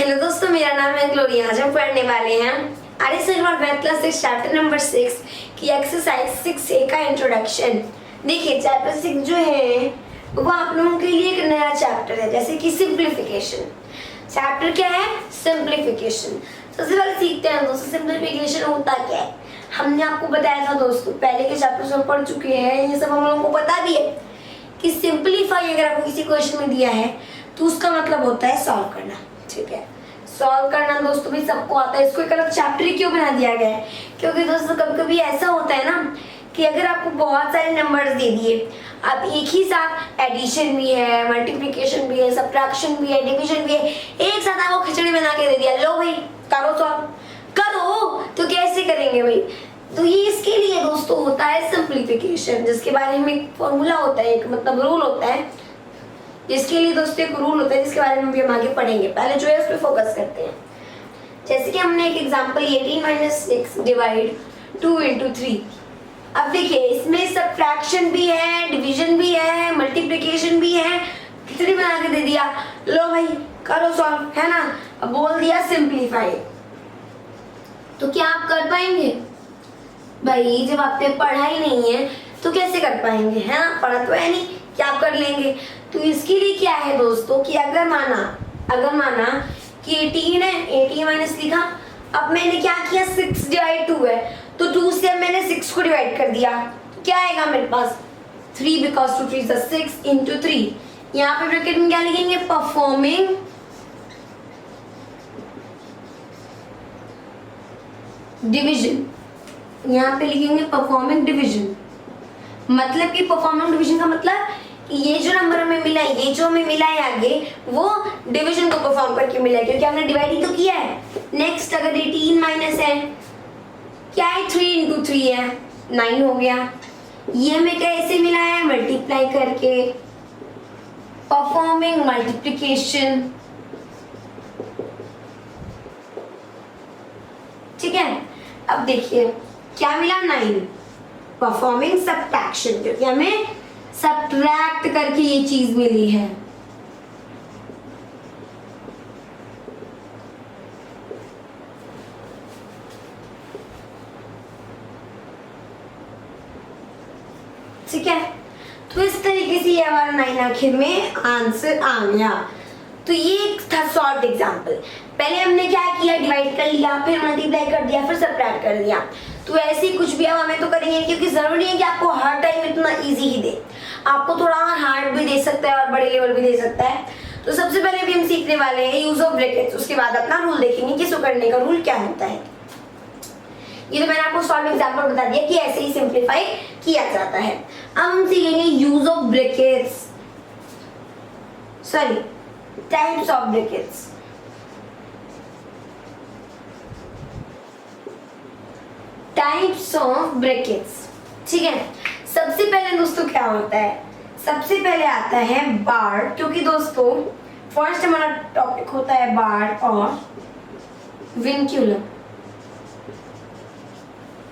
Hello दोस्तों, मेरा नाम है ग्लोरिया। आज हम पढ़ने वाले हैं आर्य सगरवाल मैथ क्लास 6 चैप्टर नंबर 6 की एक्सरसाइज 6A का इंट्रोडक्शन। देखिए, चैप्टर 6 जो है वो आप लोगों के लिए एक नया चैप्टर है, जैसे कि सिंप्लीफिकेशन। चैप्टर क्या है? सिंप्लीफिकेशन। सबसे पहले सीखते हैं दोस्तों सिंप्लीफिकेशन होता क्या है। हमने आपको बताया था दोस्तों, पहले के चैप्टर में पढ़ चुके हैं, ये सब हम लोगों को पता भी है कि सिंप्लीफाई अगर आपको किसी क्वेश्चन में दिया है तो उसका मतलब होता है सॉल्व करना। ठीक है, सॉल्व करना दोस्तों भी सबको आता है। इसको एक अलग चैप्टर ही क्यों बना दिया गया है? क्योंकि दोस्तों कभी कभी ऐसा होता है ना कि अगर आपको बहुत सारे नंबर्स दे दिए, आप एक ही साथ एडिशन भी है, मल्टीप्लिकेशन भी है, सब्ट्रैक्शन भी है, डिवीजन भी है, एक साथ आपको खिचड़ी बना के दे दिया, लो भाई करो सॉल्व करो, तो कैसे करेंगे भाई? तो ये इसके लिए दोस्तों होता है सिंप्लीफिकेशन, जिसके बारे में एक फॉर्मूला होता है, एक मतलब रूल होता है। इसके लिए दोस्तों एक रूल होता है जिसके बारे में भी हम आगे पढ़ेंगे। पहले जो है उस पर फोकस करते हैं। जैसे कि हमने एक एग्जांपल 18 - 6 डिवाइड 2 × 3। अब देखिए, इसमें सब्ट्रैक्शन भी है, डिवीजन भी है, मल्टीप्लिकेशन भी है, खिचड़ी बना के दे दिया, लो भाई करो सॉल्व, है ना। अब बोल दिया सिंप्लीफाई, तो क्या आप कर पाएंगे भाई? जब आपने पढ़ा ही नहीं है तो कैसे कर पाएंगे, है ना। पढ़ा तो है नहीं, क्या आप कर लेंगे? तो इसके लिए क्या है दोस्तों कि अगर माना कि 18 है, 18 माइनस लिखा, अब मैंने क्या किया, 6 / 2 है, तो 2 से अब मैंने 6 को डिवाइड कर दिया, तो क्या आएगा मेरे पास 3, बिकॉज 2 3 is 6 × 3। यहाँ पे ब्रैकेट में क्या लिखेंगे? Performing division. यहाँ पे लिखेंगे परफॉर्मिंग डिवीजन। मतलब कि परफॉर्मिंग डिवीजन का मतलब ये जो नंबर हमें मिला है, ये जो हमें मिला है आगे, वो डिवीजन को परफॉर्म करके मिला है, क्योंकि हमने डिवाइड ही तो किया है। नेक्स्ट अगर 18 माइनस है, क्या है, 3 × 3 है, 9 हो गया। ये हमें कैसे मिला है? मल्टीप्लाई करके, परफॉर्मिंग मल्टीप्लिकेशन। ठीक है, अब देखिए क्या मिला, 9, परफॉर्मिंग सब्ट्रैक्शन, क्योंकि हमें सब्ट्रैक्ट करके ये चीज मिली है। ठीक है, तो इस तरीके से ये हमारा 9 आखिर में आंसर आ गया। तो ये था शॉर्ट एग्जांपल। पहले हमने क्या किया, डिवाइड कर लिया, फिर मल्टीप्लाई कर दिया, फिर सब्ट्रैक्ट कर दिया। तो ऐसे ही कुछ भी अब हमें तो करेंगे, क्योंकि जरूरी है कि आपको हर टाइम इतना इजी ही दे, आपको थोड़ा हार्ड भी दे सकता है और बड़े लेवल भी दे सकता है। तो सबसे पहले भी हम सीखने वाले हैं यूज ऑफ ब्रैकेट्स, उसके बाद अपना रूल देखेंगे कि इसको करने का रूल क्या होता है। ये तो मैंने आपको सॉल्व एग्जांपल बता दिया कि ऐसे ही सिंप्लीफाई किया जाता है। अब हम सीखेंगे use of brackets, sorry types of brackets. Types of brackets, ठीक है। सबसे पहले दोस्तों क्या होता है? सबसे पहले आता है बार, क्योंकि दोस्तों फर्स्ट हमारा टॉपिक होता है बार और विनक्यूलम।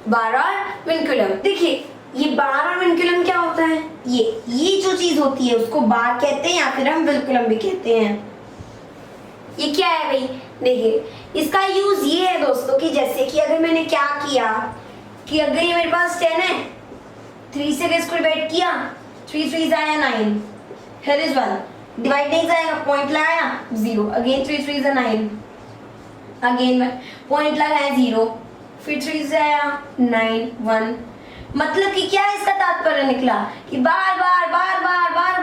बार और विनक्यूलम, देखिए ये बार और विनक्यूलम क्या होता है? ये जो चीज होती है उसको बार कहते हैं या फिर हम विनक्यूलम भी कहते हैं। ये क्या है भाई? देखिए, इसका यूज ये है दोस्तों कि जैसे कि अगर मैंने क्या किया कि अगर ये मेरे पास 10 है, 3 से इसको डिवाइड किया, 3 3 आया 9, here is 1, डिवाइड नहीं जाएगा, पॉइंट लगाया 0, अगेन 3 3 9, अगेन पॉइंट लगाया 0, फिर 3 से आया 9 1। मतलब कि क्या इसका तात्पर्य निकला कि बार बार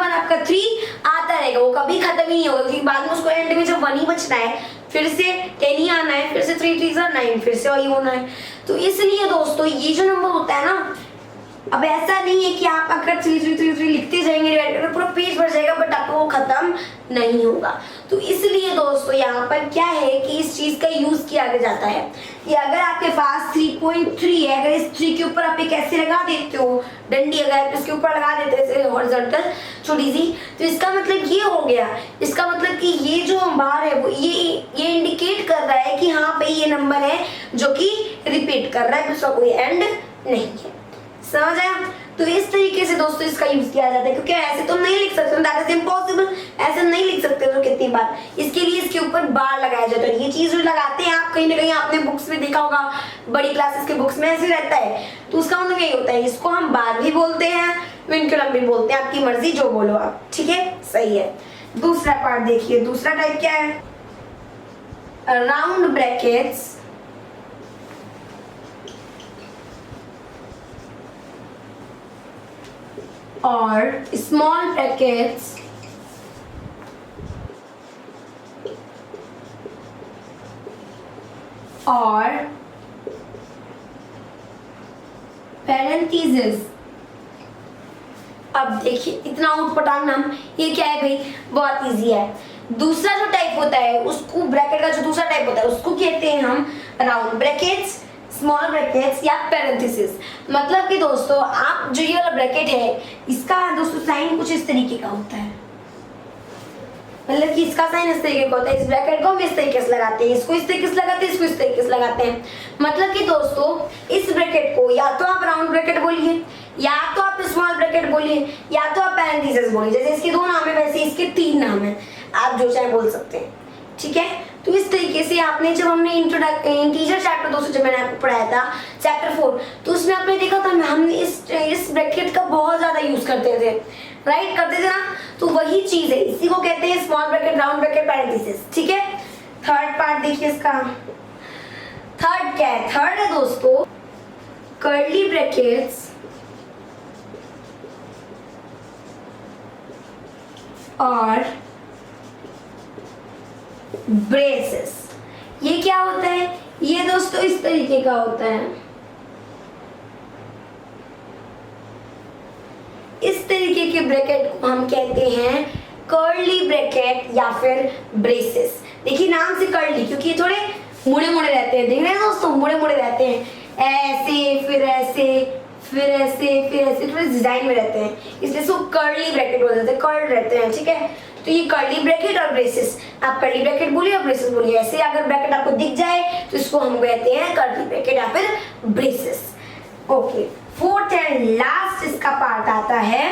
आपका 3 आता रहेगा, वो कभी खत्म ही नहीं होगा, क्योंकि बाद में उसको एंड में जब 1 ही बचना है, फिर से 10 ही आना है, फिर से 3 3 9, फिर से वही होना है। तो इसलिए दोस्तों ये जो नंबर होता है ना, अब ऐसा नहीं है कि आप अगर 3 3 3 3 लिखते जाएंगे पूरा पेज भर जाएगा, बट आपको वो खत्म नहीं होगा। तो इसलिए दोस्तों यहाँ पर क्या है कि इस चीज का यूज किया जाता है कि अगर आपके पास 3.3 है, अगर इस 3 के ऊपर आप एक ऐसे लगा देते हो डंडी, अगर आप इसके ऊपर लगा देते हैं हॉरिजॉन्टल छोटी सी, तो इसका मतलब ये हो गया, इसका मतलब कि ये जो बार है वो ये इंडिकेट कर रहा है कि हाँ भाई ये नंबर है जो कि रिपीट कर रहा है, उसका कोई एंड नहीं है। समझ आया? तो इस तरीके से दोस्तों इसका यूज किया जाता है, क्योंकि ऐसे तो नहीं लिख सकते, दैट इज इम्पॉसिबल, ऐसे नहीं लिख सकते तो कितनी बार, इसके लिए इसके ऊपर बार लगाया जाता है। ये चीज जो लगाते हैं आप, कहीं ना कहीं आपने बुक्स में देखा होगा, बड़ी क्लासेस के बुक्स में ऐसे रहता है, तो उसका मतलब यही होता है, इसको हम बार भी बोलते हैं, विनक्यूलम भी बोलते हैं, आपकी मर्जी जो बोलो आप, ठीक है, सही है। दूसरा पार्ट देखिए, दूसरा टाइप क्या है, राउंड ब्रैकेट्स और स्मॉल ब्रैकेट्स और पैरेंथेसिस। अब देखिए इतना उटपटांग नाम, ये क्या है भाई, बहुत इजी है। दूसरा जो टाइप होता है उसको, ब्रैकेट का जो दूसरा टाइप होता है उसको कहते हैं हम राउंड ब्रैकेट्स, स्मॉल ब्रैकेट्स या पैरेंथेसिस। मतलब कि दोस्तों आप जो ये वाला ब्रैकेट है, इसका दोस्तों साइन कुछ इस तरीके का होता है, मतलब कि इसका साइन इस तरीके का होता है, इस ब्रैकेट को हम इस तरीके से लगाते हैं, इसको इस तरीके से लगाते हैं, इसको इस तरीके से लगाते हैं। मतलब कि दोस्तों इस ब्रैकेट को या तो आप राउंड ब्रैकेट बोलिए, या तो आप स्मॉल ब्रैकेट बोलिए, या तो आप पैरेंथेसिस बोलिए। जैसे इसके 2 नाम है, वैसे इसके 3 नाम है, आप जो चाहे बोल सकते हैं, ठीक है। तो इस तरीके से आपने, जब हमने इंटीजर चैप्टर दोस्तों जब मैंने आपको पढ़ाया था चैप्टर 4, तो उसमें आपने देखा था हमने इस ब्रैकेट का बहुत ज्यादा यूज करते थे, राइट, करते थे ना। तो वही चीज है, इसी को कहते हैं small bracket, round bracket, parenthesis, ठीक है। थर्ड पार्ट देखिए इसका, थर्ड क्या है, थर्ड है दोस्तों कर्ली ब्रैकेट्स और ब्रेसेस। ये क्या होता है, ये दोस्तों इस तरीके का होता है, इस तरीके के ब्रैकेट को हम कहते हैं कर्ली ब्रैकेट या फिर ब्रेसेस। देखिए नाम से कर्ली, क्योंकि ये थोड़े मुड़े मुड़े रहते हैं, देख रहे हैं दोस्तों, मुड़े मुड़े रहते हैं, ऐसे फिर ऐसे फिर ऐसे फिर ऐसे, थोड़े डिजाइन में रहते हैं, इसलिए इसको कर्ली ब्रैकेट बोल देते हैं, कर्ल रहते हैं, ठीक है। तो ये कर्ली ब्रैकेट और ब्रेसेस, आप कर्ली ब्रैकेट बोलिए और ब्रेसेस बोलिए, ऐसे अगर ब्रैकेट आपको दिख जाए तो इसको हम कहते हैं कर्ली ब्रैकेट या फिर braces. Okay, fourth and last इसका पार्ट आता है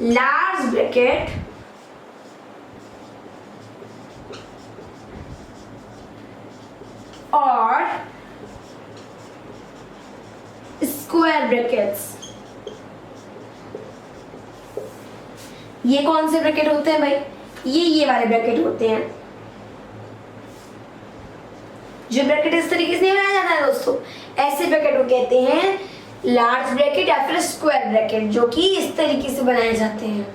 लार्ज ब्रैकेट और स्क्वायर ब्रैकेट्स। ये कौन से ब्रैकेट होते हैं भाई, ये वाले ब्रैकेट होते हैं, जो ब्रैकेट इस तरीके से नहीं बनाया जाता है दोस्तों, ऐसे ब्रैकेट को कहते हैं लार्ज ब्रैकेट या फिर स्क्वायर ब्रैकेट, जो कि इस तरीके से बनाए जाते हैं,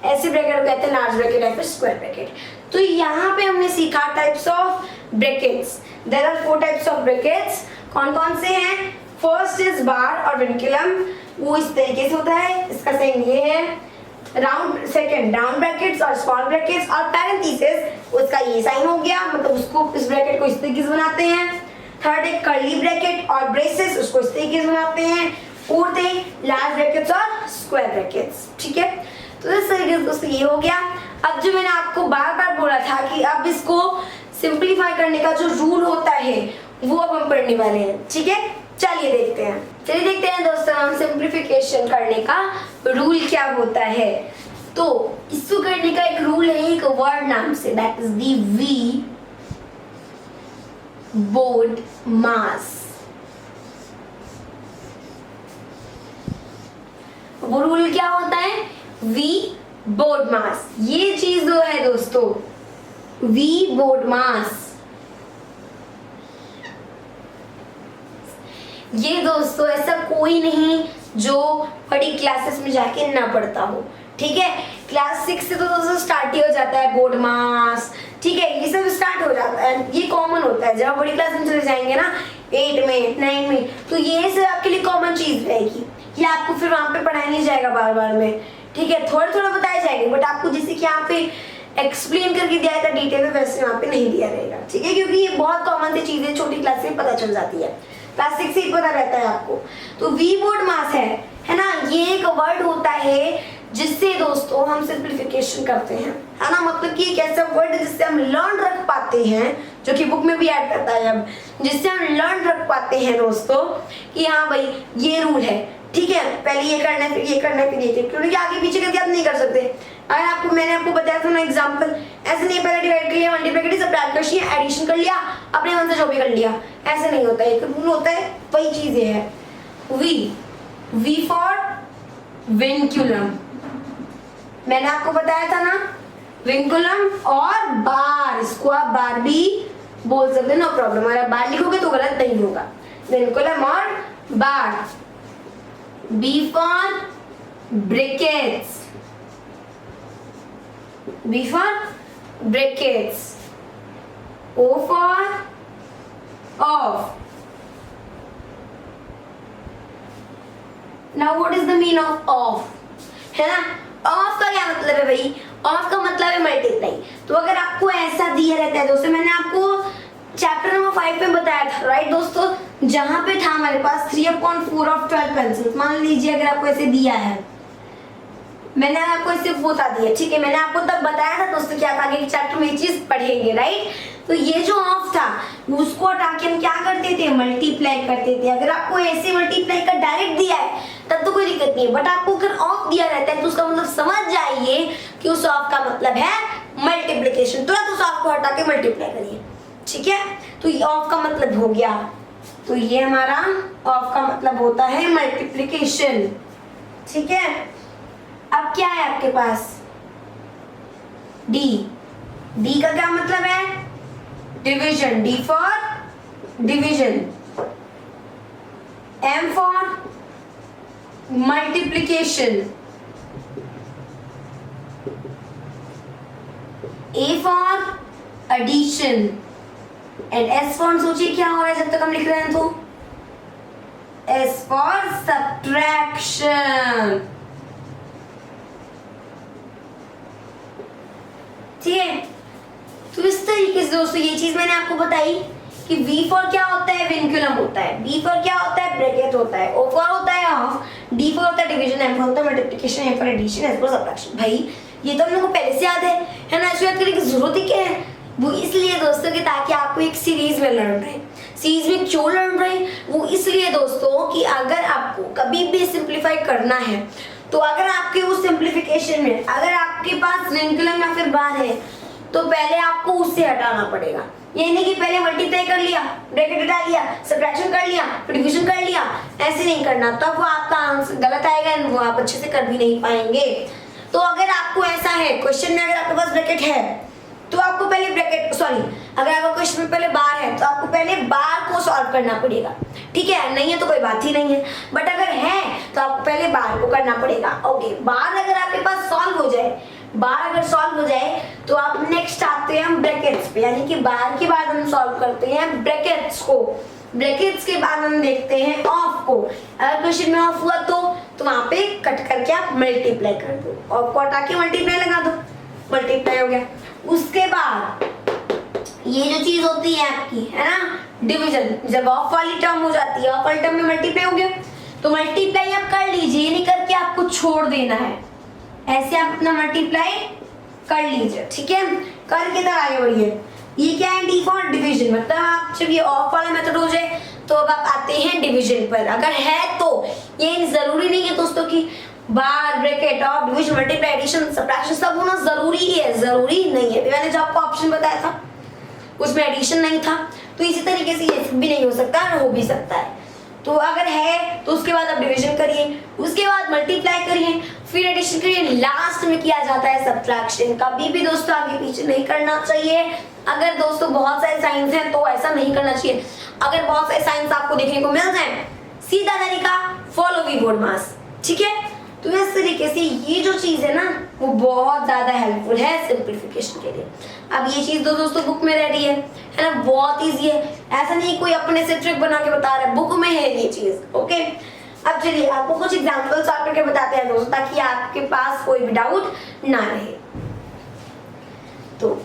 ऐसे ब्रैकेट को कहते हैं लार्ज ब्रैकेट या फिर स्क्वायर ब्रैकेट। तो यहाँ पे हमने सीखा types of brackets. There are 4 types of brackets. कौन कौन से हैं, फर्स्ट इज बार और विनक्यूलम, वो इस तरीके से होता है, इसका साइन ये है। राउंड, सेकंड राउंड ब्रैकेट्स और स्मॉल ब्रैकेट्स और पैरेंथेसिस, उसका ये साइन हो गया, मतलब उसको, इस ब्रैकेट को इस तरीके से बनाते हैं। थर्ड है कर्ली ब्रैकेट और ब्रेसेस, उसको इस तरीके से बनाते हैं। फोर्थ है लार्ज ब्रैकेट्स और स्क्वायर ब्रैकेट्स, ठीक है। तो इस तरीके से दोस्तों ये हो गया। अब जो मैंने आपको बार बार बोला था कि अब इसको सिंप्लीफाई करने का जो रूल होता है वो अब हम पढ़ने वाले हैं, ठीक है। चलिए देखते हैं, चलिए देखते हैं दोस्तों हम सिंप्लीफिकेशन करने का रूल क्या होता है। तो इसको करने का एक रूल है, एक वर्ड नाम से, that is the V BODMAS. वो रूल क्या होता है, वी बोर्ड मास। ये चीज जो है दोस्तों, वी बोर्ड मास, ये दोस्तों ऐसा कोई नहीं जो बड़ी क्लासेस में जाके ना पढ़ता हो, ठीक है। क्लास 6 से तो दोस्तों स्टार्ट ही हो जाता है बोर्ड मास, ठीक है, ये सब स्टार्ट हो जाता है, ये कॉमन होता है। जब आप बड़ी क्लास में चले जाएंगे ना, 8 में 9 में, तो ये सब आपके लिए कॉमन चीज रहेगी, ये आपको फिर वहां पे पढ़ाया नहीं जाएगा बार बार में, ठीक है। थोड़ा थोड़ा बताया जाएगा, बट आपको जैसे कि यहाँ पे एक्सप्लेन करके दिया था डिटेल में, वैसे वहाँ पे नहीं दिया रहेगा, ठीक है, क्योंकि ये बहुत कॉमन सी चीजें छोटी क्लास में पता चल जाती है, क्लास 6 से ही पता रहता है आपको। तो वी बोर्ड मास है ना, ये एक वर्ड होता है जिससे दोस्तों हम सिंप्लीफिकेशन करते हैं, है ना। मतलब कि एक ऐसा वर्ड जिससे हम लर्न रख पाते हैं जो कि बुक में भी ऐड करता है अब, जिससे हम लर्न रख पाते हैं दोस्तों कि हाँ भाई ये रूल है, ठीक है, पहले ये करना है फिर ये करना है फिर ये, क्योंकि आगे पीछे करके आप नहीं कर सकते। अगर मैंने आपको बताया था ना एग्जांपल, ऐसे नहीं पहले डिवाइड कर लिया, मल्टीप्लाई कर लिया, सब्ट्रैक्ट कर लिया, एडिशन कर लिया, अपने मन से जो भी कर लिया, ऐसे नहीं होता है। एक रूल होता है, वही चीज है। वी फॉर विंकुलम, मैंने आपको बताया था ना, विंकुलम और बार, इसको आप बार भी बोल सकते, नो प्रॉब्लम। अगर बार लिखोगे तो गलत नहीं होगा। विंकुलम और bar. B for brackets, B for brackets. O for of. Now what is the mean of of, है ना? ऑफ का क्या मतलब है भाई? ऑफ का मतलब है मल्टीप्लाई। तो अगर आपको ऐसा दिया रहता है दोस्तों, मैंने आपको चैप्टर नंबर 5 में बताया था, राइट दोस्तों, जहां पे था हमारे पास 3/4 ऑफ 12 पेंसिल्स। मान लीजिए अगर आपको ऐसे दिया है, मैंने आपको इसे बता दिया, ठीक है, मैंने आपको तब बताया था दोस्तों क्या था कि चैप्टर में ये चीज पढ़ेंगे, राइट? तो ये जो ऑफ था उसको हटा के हम क्या करते थे? मल्टीप्लाई करते थे। अगर आपको ऐसे मल्टीप्लाई का डायरेक्ट दिया है तब तो कोई दिक्कत नहीं है, बट आपको अगर ऑफ दिया रहता है तो उसका मतलब समझ जाइए कि उस ऑफ का मतलब है मल्टीप्लिकेशन। तुरंत उस ऑफ को हटा के मल्टीप्लाई करिए, ठीक है? तो ये ऑफ का मतलब हो गया। तो ये हमारा ऑफ का मतलब होता है मल्टीप्लिकेशन, ठीक है? अब क्या है आपके पास? डी। डी का क्या मतलब है? Division. D for division. M for multiplication. A for addition. And S for, सोचिए क्या हो रहा है जब तक हम लिख रहे हैं, तो एस फॉर सब्ट्रैक्शन, ठीक है? तो इस तरीके से दोस्तों ये चीज मैंने आपको बताई कि V फॉर क्या होता है? विंकुलम होता है। B फॉर क्या होता है? ब्रैकेट होता है। O फॉर होता है ऑफ। D फॉर होता है डिवीजन। M फॉर होता है multiplication. A for addition. S for subtraction. भाई ये तो हम लोग को पहले से याद है ना? इसको याद करने की जरूरत ही क्या है? वो इसलिए दोस्तों कि ताकि आपको एक सीरीज में लर्न रहे। सीरीज में क्यों लर्न रहे? वो इसलिए दोस्तों कि अगर आपको कभी भी सिंप्लीफाई करना है तो अगर आपके उस सिंप्लीफिकेशन में अगर आपके पास विंकुलम या फिर बार है तो पहले आपको उससे हटाना पड़ेगा। ये नहीं कि पहले मल्टीप्लाई कर लिया, ब्रैकेट हटा लिया, सब्ट्रैक्शन कर लिया, डिवीजन कर लिया, ऐसे नहीं करना, तब वो आपका आंसर गलत आएगा, वो आप अच्छे से कर भी नहीं पाएंगे। तो अगर आपको ऐसा है क्वेश्चन में, अगर आपके पास ब्रैकेट है तो आपको पहले ब्रैकेट, सॉरी, अगर आपका क्वेश्चन में पहले बार है तो आपको पहले बार को सॉल्व करना पड़ेगा, ठीक है? नहीं है तो कोई बात ही नहीं है, बट अगर है तो आपको पहले बार को करना पड़ेगा। ओके, बार अगर आपके पास सॉल्व हो जाए, बार अगर सॉल्व हो जाए तो आप नेक्स्ट आते हैं हम ब्रैकेट्स पे, यानी कि बार के बाद हम सॉल्व करते हैं ब्रैकेट्स को। ब्रैकेट्स के बाद हम देखते हैं ऑफ को। अगर क्वेश्चन में ऑफ हुआ तो वहां पे कट करके आप मल्टीप्लाई कर दो, ऑफ को हटा के मल्टीप्लाई लगा दो, मल्टीप्लाई हो गया। उसके बाद ये जो चीज होती है आपकी, है ना, डिवीजन, जब ऑफ वाली टर्म हो जाती है, ऑफ वाली टर्म में मल्टीप्लाई हो गया तो मल्टीप्लाई आप कर लीजिए, नहीं करके आपको छोड़ देना है, ऐसे आप अपना मल्टीप्लाई कर लीजिए, ठीक है? करके तब आगे बढ़िए। ये क्या है? डी फॉर डिवीजन, मतलब आप जब ये ऑफ वाला मेथड हो जाए तो अब आप आते हैं डिवीजन पर। अगर है तो ये जरूरी नहीं है दोस्तों कि bar, bracket, of, division, multiply, addition, subtraction सब होना जरूरी ही है, जरूरी नहीं है। मैंने जो आपको ऑप्शन बताया था उसमें एडिशन नहीं था, तो इसी तरीके से ये भी नहीं हो सकता और हो भी सकता है। तो अगर है तो उसके बाद आप डिवीजन करिए, उसके बाद मल्टीप्लाई करिए, फिर एडिशन करिए, लास्ट में किया जाता है सब्ट्रैक्शन। कभी भी दोस्तों आगे पीछे नहीं करना चाहिए। अगर दोस्तों बहुत सारे साइंस हैं तो ऐसा नहीं करना चाहिए। अगर बहुत सारे साइंस आपको देखने को मिल जाए, सीधा तरीका फॉलो वी बोर्ड मास, ठीक है? तो इस तरीके से ये जो चीज है ना वो बहुत ज्यादा हेल्पफुल है सिंप्लीफिकेशन के लिए। अब ये चीज दोस्तों बुक में रेडी है ना, बहुत इजी है, ऐसा नहीं कोई अपने से ट्रिक बना के बता रहा है, बुक में है ये चीज, ओके? अब चलिए आपको कुछ एग्जांपल सॉल्व करके बताते हैं दोस्तों, ताकि आपके पास कोई भी डाउट ना रहे। तो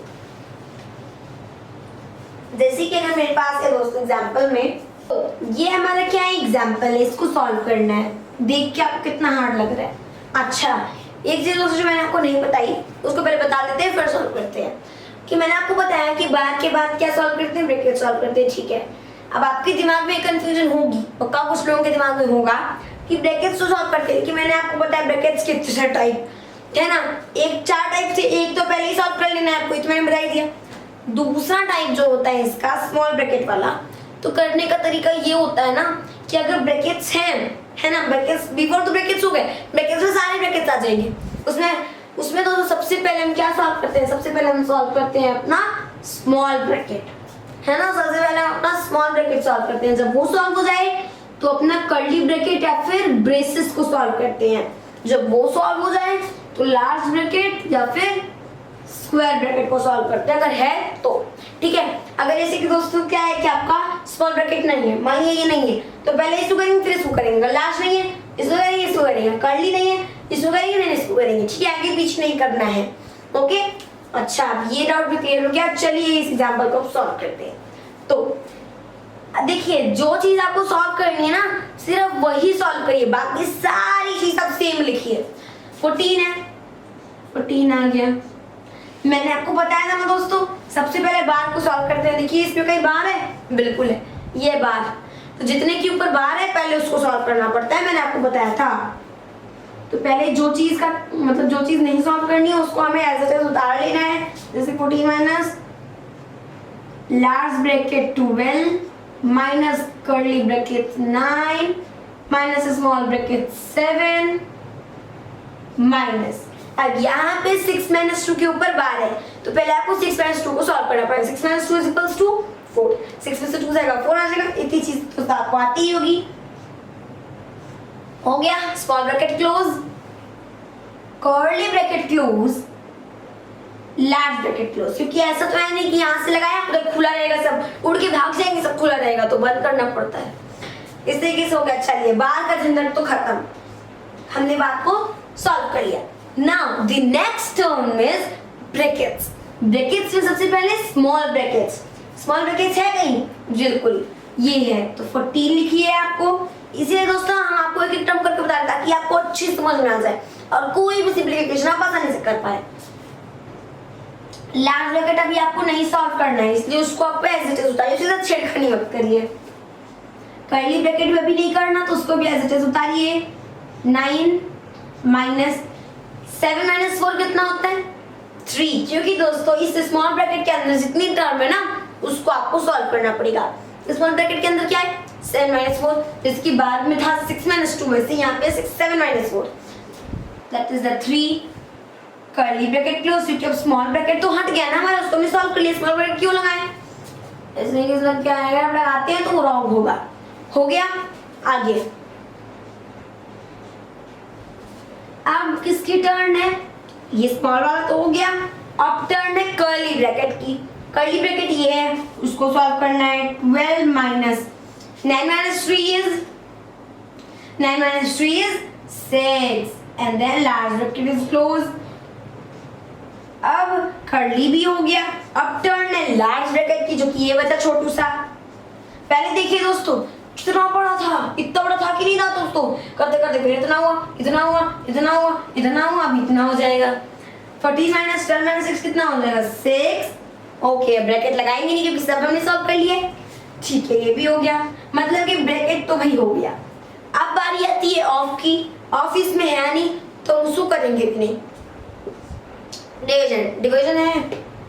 जैसे कि अगर मेरे पास है दोस्तों एग्जांपल में, तो ये हमारा क्या है? एग्जांपल है, इसको सॉल्व करना है। देख के आपको कितना हार्ड लग रहा है। अच्छा, एक चीज दोस्तों जो मैंने आपको नहीं बताई उसको पहले बता देते हैं, फिर सॉल्व करते हैं। कि मैंने आपको बताया कि बार के बाद क्या सॉल्व करते हैं, ब्रैकेट सॉल्व करते हैं, ठीक है। अब आपके दिमाग में कंफ्यूजन होगी, पक्का कुछ लोगों के दिमाग में होगा कि ब्रैकेट्स तो सॉल्व करते हैं, कि मैंने आपको बताया ब्रैकेट्स के 6 टाइप है ना, एक 4 टाइप से एक तो पहले ही सॉल्व कर लेना है आपको, तो मैंने बता ही दिया। दूसरा टाइप जो होता है इसका स्मॉल ब्रैकेट वाला, तो करने का तरीका ये होता है ना कि अगर ब्रैकेट्स हैं, है ना, ब्रैकेट्स बिफोर तो ब्रैकेट्स हो गए, ब्रैकेट्स में सारे ब्रैकेट्स आ जाएंगे, उसमें तो सबसे पहले हम क्या सॉल्व करते हैं, सबसे पहले हम सॉल्व करते हैं अपना स्मॉल ब्रैकेट, है ना, सबसे पहले हम अपना स्मॉल ब्रैकेट सॉल्व करते हैं। जब वो सॉल्व हो जाए तो अपना कर्ली ब्रैकेट या फिर ब्रेसेस को सॉल्व करते हैं। जब वो सॉल्व हो जाए तो लार्ज ब्रैकेट या फिर स्क्वायर ब्रैकेट को सॉल्व करते हैं, अगर है तो, ठीक है। अगर जैसे कि दोस्तों क्या है कि आपका स्मॉल ब्रैकेट नहीं है, मान लीजिए ये नहीं है, तो पहले इसको करेंगे फिर इसको करेंगे, लार्ज नहीं है इसको करेंगे, इसको करेंगे, कर्ली नहीं है इसको करेंगे, नहीं इसको करेंगे, ठीक है, आगे पीछे नहीं करना है, ओके। अच्छा, अब ये डाउट भी क्लियर हो गया। चलिए इस एग्जांपल को सॉल्व करते हैं। तो देखिए, जो चीज आपको सॉल्व करनी है ना, सिर्फ वही सॉल्व करिए, बाकी सारी चीज आप सेम लिखिए। 14 है, 14 आ गया। मैंने आपको बताया था ना दोस्तों, सबसे पहले बार को सॉल्व करते हैं। देखिए इसमें कहीं बार है, बिल्कुल है, ये बार, तो जितने के ऊपर बार है पहले उसको सॉल्व करना पड़ता है, मैंने आपको बताया था। तो पहले जो चीज का मतलब जो चीज नहीं सॉल्व करनी है उसको हमें एज इट इज उतार लेना है। जैसे 14 minus large bracket 12 minus curly bracket 9 minus small bracket 7 minus, अब यहाँ पे 6 माइनस 2 के ऊपर बार है, तो पहले आपको 6 माइनस 2 को सॉल्व करना पड़ेगा। 6 माइनस 2 इज इक्वल्स टू 4, 6 में से 2 जाएगा 4 आ जाएगा। इतनी चीज तो आपको आती ही होगी। हो गया small bracket close, curly bracket close, large bracket close, क्योंकि ऐसा तो है नहीं कि यहाँ से लगाया तो खुला रहेगा, सब उड़ के भाग जाएंगे, सब खुला रहेगा, तो बंद करना पड़ता है। इस तरीके से हो गया। चलिए बार का झंझट तो खत्म, हमने बात को सॉल्व कर लिया। Now the next term is brackets. Brackets में सबसे पहले स्मॉल ब्रैकेट्स, स्मॉल ब्रैकेट्स है कहीं, बिल्कुल ये है, तो 14 लिखिए आपको। इसीलिए दोस्तों हम आपको एक एक टर्म करके बता रहे ताकि आपको अच्छी समझ में आ जाए और कोई भी सिंपलीफिकेशन आप आसानी से कर पाए। लार्ज ब्रैकेट अभी आपको नहीं सॉल्व करना है, इसलिए उसको आपको एज इट इज उतारिए, उसके साथ छेड़खानी मत करिए। कर्ली ब्रैकेट भी अभी नहीं करना, तो उसको भी एज इट इज उतारिए। 9 माइनस 7 माइनस 4 कितना होता है 3, क्योंकि दोस्तों इस स्मॉल ब्रैकेट के अंदर जितनी टर्म है ना उसको आपको सॉल्व करना पड़ेगा। स्मॉल ब्रैकेट के अंदर क्या है 7 माइनस 4, जिसकी बाद में था 6 माइनस 2, वैसे यहाँ पे 7 minus 4, that is the 3। Curly bracket close, क्योंकि अब स्मॉल ब्रैकेट तो हट गया ना हमारा, उसको भी सॉल्व कर लिया। स्मॉल ब्रैकेट क्यों लगाए, इसलिए कि इसमें क्या है, अगर लगाते हैं तो वो रॉन्ग होगा। हो गया आगे। अब किसकी टर्न है, ये स्मॉल वाला तो हो गया। अब टर्न है कर्ली ब्रैकेट की। कर्ली ब्रैकेट ये है, उसको सॉल्व करना है। 12 minus 9 minus 3 is 9 minus 3 is 6 and then large bracket is close. अब कर्ली भी हो गया। अब टर्न है लार्ज ब्रैकेट की, जो कि ये बचा छोटू सा। पहले देखिए दोस्तों कितना बड़ा था, इतना बड़ा था कि नहीं था दोस्तों, करते करते फिर इतना हुआ, इतना हुआ, इतना हुआ, इतना हुआ, अब इतना हो जाएगा। 14 माइनस 12 माइनस 6 कितना हो जाएगा 6। ओके, ब्रैकेट लगाएंगे नहीं क्योंकि सब हमने सॉल्व कर लिए, ठीक है, ये भी हो गया, मतलब कि ब्रैकेट तो वही हो गया। अब बारी आती है ऑफ की। ऑफ इसमें है नहीं तो उसको करेंगे भी नहीं। डिवीजन, डिवीजन है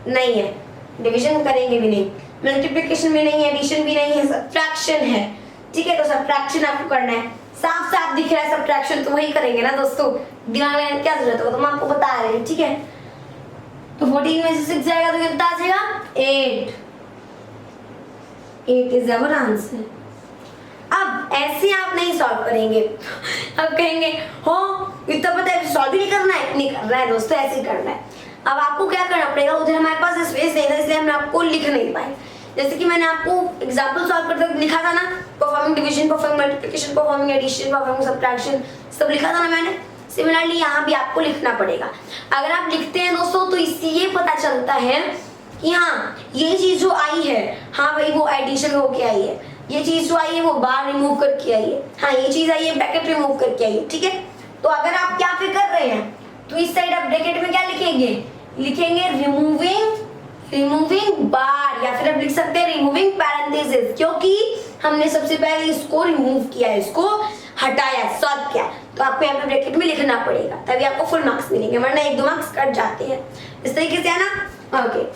नहीं है, डिवीजन करेंगे भी नहीं, मल्टीप्लिकेशन भी नहीं है, एडिशन भी नहीं है, सब्ट्रैक्शन है, ठीक है। तो सब्ट्रैक्शन आपको करना है, साफ साफ दिख रहा है सब्ट्रैक्शन, तो वही करेंगे ना दोस्तों, दिमाग लगाने क्या जरूरत है, तो हम आपको बता रहे हैं, ठीक है। तो 14 में से 6 जाएगा तो कितना आ जाएगा 8। 8 इज आवर आंसर। अब ऐसे आप नहीं सॉल्व करेंगे, अब कहेंगे हो इतना पता है सॉल्व ही नहीं करना है, नहीं करना है दोस्तों, ऐसे ही करना है। अब आपको क्या करना पड़ेगा, उधर हमारे पास स्पेस नहीं था इसलिए हमने आपको लिख नहीं पाए। जैसे कि मैंने आपको एग्जांपल सॉल्व करते हुए लिखा था ना, performing division, performing multiplication, performing addition, performing subtraction, सब लिखा था ना मैंने। सिमिलरली यहाँ भी आपको लिखना पड़ेगा। अगर आप लिखते हैं दोस्तों तो इससे ये पता चलता है कि हाँ ये चीज जो आई है, हाँ भाई वो एडिशन होके आई है, ये चीज जो आई है वो बार रिमूव करके आई है, हाँ ये चीज आई है ब्रैकेट रिमूव करके आई है, ठीक है। तो अगर आप क्या फिर कर रहे हैं तो इस साइड आप ब्रैकेट में क्या लिखेंगे, लिखेंगे रिमूविंग रिमूविंग बार, या फिर आप लिख सकते हैं रिमूविंग पैरेंथेसिस, क्योंकि हमने सबसे पहले इसको रिमूव किया, इसको हटाया, सॉल्व किया, तो आपको यहाँ पे ब्रैकेट में लिखना पड़ेगा, तभी आपको फुल मार्क्स मिलेंगे, वरना 1-2 मार्क्स कट जाते हैं। इस तरीके से है ना। ओके,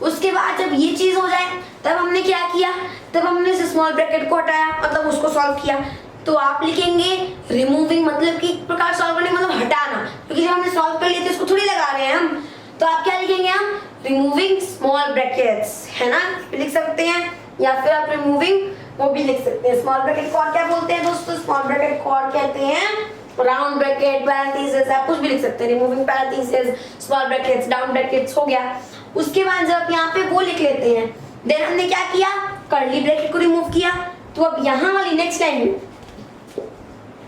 उसके बाद जब ये चीज हो जाए तब हमने क्या किया, तब हमने इस स्मॉल ब्रैकेट को हटाया, मतलब उसको सॉल्व किया। तो आप लिखेंगे रिमूविंग, मतलब कि एक प्रकार सॉल्व करने मतलब हटाना, क्योंकि जब हमने सॉल्व कर लिया तो इसको थोड़ी लगा रहे हैं हम, तो आप क्या लिखेंगे, हम रिमूविंग स्मॉल ब्रैकेट्स, है ना, लिख सकते हैं, या फिर आप रिमूविंग वो भी लिख सकते हैं। स्मॉल ब्रैकेट को और क्या बोलते हैं दोस्तों, स्मॉल ब्रैकेट को और कहते हैं राउंड ब्रैकेट, पैरेंथेसिस, आप कुछ भी लिख सकते हैं, removing parenthesis, small brackets, down brackets हो गया। उसके बाद जब आप यहाँ पे वो लिख लेते हैं, देन हमने क्या किया, कर्ली ब्रैकेट को रिमूव किया। तो अब यहाँ वाली नेक्स्ट लाइन में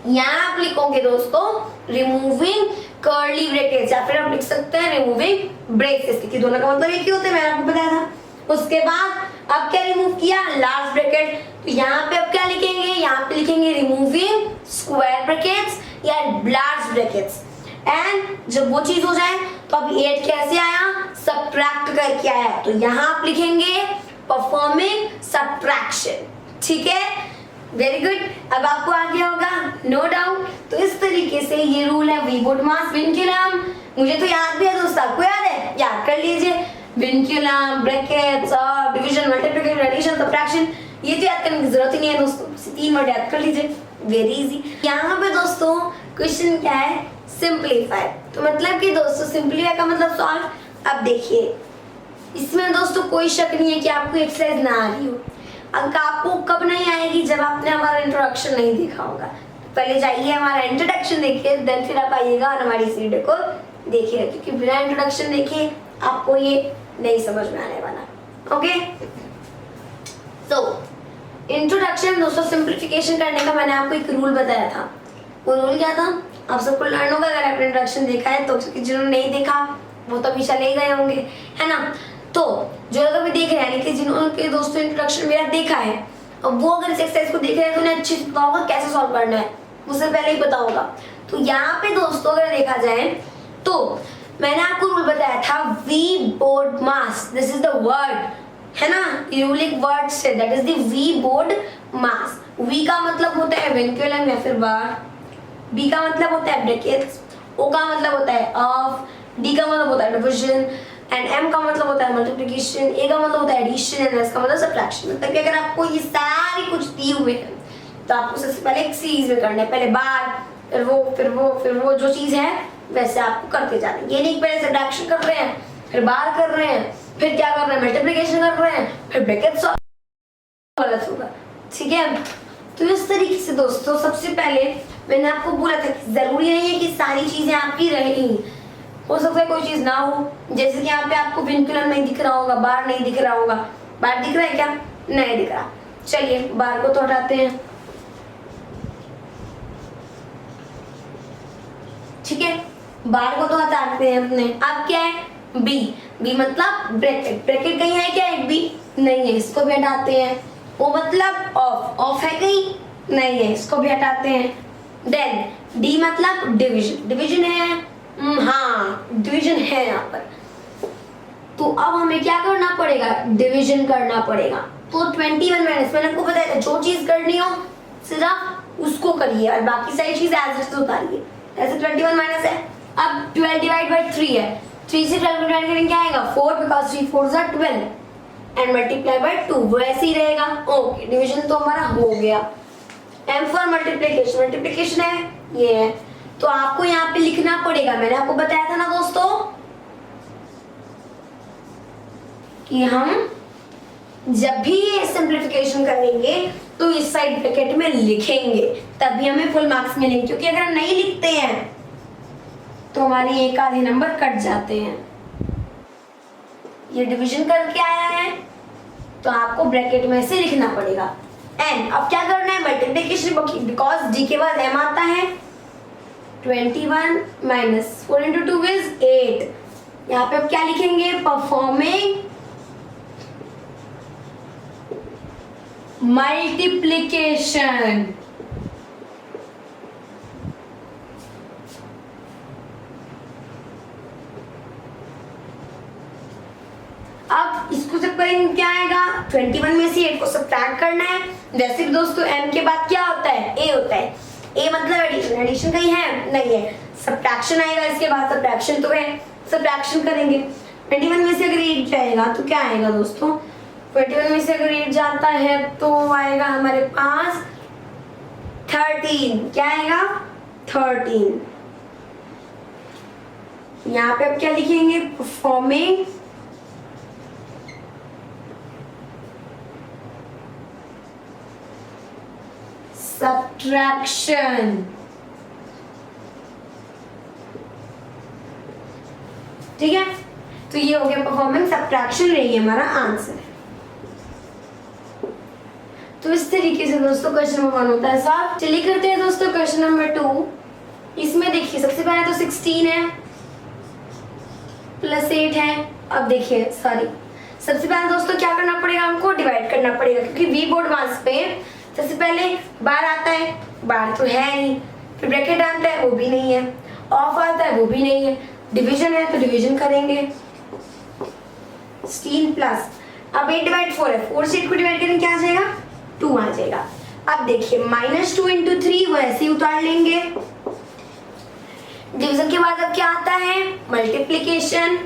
यहाँ आप लिखोगे दोस्तों रिमूविंग कर्ली ब्रैकेट्स, या फिर आप लिख सकते हैं रिमूविंग ब्रेसेस, क्योंकि दोनों का मतलब एक ही होता है, मैंने आपको बताया था। उसके बाद अब क्या रिमूव किया, लार्ज ब्रैकेट, तो यहाँ पे अब क्या लिखेंगे, यहाँ पे लिखेंगे रिमूविंग स्क्वायर ब्रैकेट्स या लार्ज ब्रैकेट्स। एंड जब वो चीज हो जाए तो अब 8 कैसे आया, सब्ट्रैक्ट करके आया, तो यहाँ आप लिखेंगे परफॉर्मिंग सब्ट्रैक्शन। ठीक है, वेरी गुड, अब आपको आ गया होगा, नो डाउट। तो इस तरीके से ये रूल है वीबोडमास विनक्यूलम, मुझे तो याद भी है दोस्तों, आपको याद है, याद कर लीजिए, विनक्यूलम, ब्रैकेट्स और डिवीजन, मल्टीप्लिकेशन, एडिशन, सब्ट्रैक्शन, ये तो याद करने की जरूरत ही नहीं है दोस्तों, 3 वर्ड याद कर लीजिए, वेरी इजी। यहाँ पे दोस्तों क्वेश्चन क्या है, सिंप्लीफाई, तो मतलब कि दोस्तों सिंप्लीफाई का मतलब सॉल्व। अब देखिए इसमें दोस्तों कोई शक नहीं है कि आपको एक्सरसाइज ना आ रही हो, अंक आपको कब नहीं आएगी, जब आपने हमारा इंट्रोडक्शन नहीं देखा होगा। पहले जाइए हमारा इंट्रोडक्शन देखिए, देन फिर आप आइएगा और हमारी इस वीडियो को देखिएगा, क्योंकि बिना इंट्रोडक्शन देखे आपको ये नहीं समझ में आने वाला। ओके, तो इंट्रोडक्शन दोस्तों सिंप्लीफिकेशन करने का मैंने आपको एक रूल बताया था, वो रूल क्या था, आप सबको लर्न होगा अगर आपने इंट्रोडक्शन देखा है तो, जिन्होंने नहीं देखा वो तो अभी चले गए होंगे, है ना। तो जो लोग अभी देख रहे हैं, कि जिन्होंने दोस्तों इंट्रोडक्शन मेरा देखा है, अब वो अगर इस एक्सरसाइज को देख रहे हैं तो उन्हें अच्छे से पता होगा कैसे सॉल्व करना है, मुझसे पहले ही पता होगा। तो यहाँ पे दोस्तों अगर देखा जाए तो मैंने आपको रूल बताया था, वीबोडमास, दिस इज द वर्ड, है ना, यूनिक वर्ड से, दैट इज द वीबोडमास। वी का मतलब होता है विनक्यूलम या फिर बार, बी का मतलब होता है ब्रैकेट्स, ओ का मतलब होता है ऑफ, डी का मतलब होता है डिवीजन, एंड एम का मतलब होता है मल्टीप्लिकेशन, ए का मतलब होता है एडिशन, एंड एस का मतलब सब्ट्रैक्शन। मतलब कि अगर आपको ये सारी कुछ दिए हुए हैं तो आपको सबसे पहले एक सीरीज में करना है, पहले बार, फिर वो, फिर वो, फिर वो, जो चीज है वैसे आपको करते जाना है। ये नहीं पहले सब्ट्रैक्शन कर रहे हैं, फिर बार कर रहे हैं, फिर क्या कर रहे हैं, मल्टीप्लिकेशन कर रहे हैं, फिर ब्रैकेट्स, गलत होगा। ठीक है, तो इस तरीके से दोस्तों सबसे पहले मैंने आपको बोला था कि जरूरी नहीं है कि सारी चीजें आपकी रहेंगी, हो सकता है कोई चीज ना हो, जैसे कि यहाँ पे आपको विनक्यूलम नहीं दिख रहा होगा, बार नहीं दिख रहा होगा, बार दिख रहा है क्या, नहीं दिख रहा, चलिए बार को तो हटाते हैं। ठीक है, बार को तो हटाते हैं अपने। अब क्या है, बी, बी मतलब ब्रैकेट, ब्रैकेट कहीं है क्या, एक बी नहीं है, इसको भी हटाते हैं। ओ मतलब ऑफ, ऑफ है कहीं, नहीं है, इसको भी हटाते हैं। देन डी मतलब डिवीजन, डिवीजन है, हाँ डिवीजन है यहाँ पर, तो अब हमें क्या करना पड़ेगा, डिवीजन करना पड़ेगा। तो 21 माइनस, मैंने आपको बताया था जो चीज करनी हो सिर्फ उसको करिए और बाकी सारी चीज एज इट इज उतारिए। ऐसे 21 माइनस है, अब 12 डिवाइड बाय 3 है, 3 से 12 डिवाइड करेंगे क्या आएगा 4, because 3 4 are 12 and multiply by 2, वो ऐसे ही रहेगा। ओके, डिवीजन तो हमारा हो गया। एम फॉर मल्टीप्लिकेशन, मल्टीप्लिकेशन है ये है, तो आपको यहाँ पे लिखना पड़ेगा, मैंने आपको बताया था ना दोस्तों कि हम जब भी ये सिंप्लीफिकेशन करेंगे तो इस साइड ब्रैकेट में लिखेंगे, तभी हमें फुल मार्क्स मिलेंगे, क्योंकि अगर हम नहीं लिखते हैं तो हमारे एक आधे नंबर कट जाते हैं। ये डिवीजन करके आया है तो आपको ब्रैकेट में से लिखना पड़ेगा। एंड अब क्या करना है, मल्टीप्लिकेशन, बिकॉज डी के बाद एम आता है। 21 माइनस 4 इंटू 2 इज 8। यहाँ पे अब क्या लिखेंगे, परफॉर्मिंग मल्टीप्लिकेशन। अब 21 में से 8 को सब्ट्रैक्ट करना है। वैसे भी दोस्तों m के बाद क्या होता है, a होता है। a मतलब एडिशन, एडिशन कहीं है नहीं है, सब्ट्रैक्शन आएगा इसके बाद, सब्ट्रैक्शन तो है, सब्ट्रैक्शन करेंगे। 21 में से अगर 8 जाएगा तो क्या आएगा दोस्तों, 21 में से अगर 8 जाता है तो आएगा हमारे पास 13। क्या आएगा, 13। यहाँ पे अब क्या लिखेंगे, परफॉर्मिंग सब्ट्रैक्शन। ठीक है, तो ये हो गया परफॉर्मिंग सब्ट्रैक्शन, रही हमारा आंसर। तो इस तरीके से दोस्तों क्वेश्चन नंबर 1 होता है साहब। चलिए करते हैं दोस्तों क्वेश्चन नंबर 2। इसमें देखिए सबसे पहले तो 16 है प्लस 8 है। अब देखिए सॉरी, सबसे पहले दोस्तों क्या करना पड़ेगा, हमको डिवाइड करना पड़ेगा, क्योंकि वी बोर्ड मास पे सबसे पहले बार आता है, बार तो है नहीं, फिर ब्रैकेट आता है वो भी नहीं है, ऑफ आता है वो भी नहीं है, डिवीजन है तो डिवीजन करेंगे 16 प्लस, अब 8 डिवाइड 4 है, 4 से 8 को डिवाइड करेंगे क्या आ जाएगा, 2 आ जाएगा। अब देखिए -2 × 3 वो ऐसे ही उतार लेंगे। डिवीजन के बाद अब क्या आता है, मल्टीप्लीकेशन,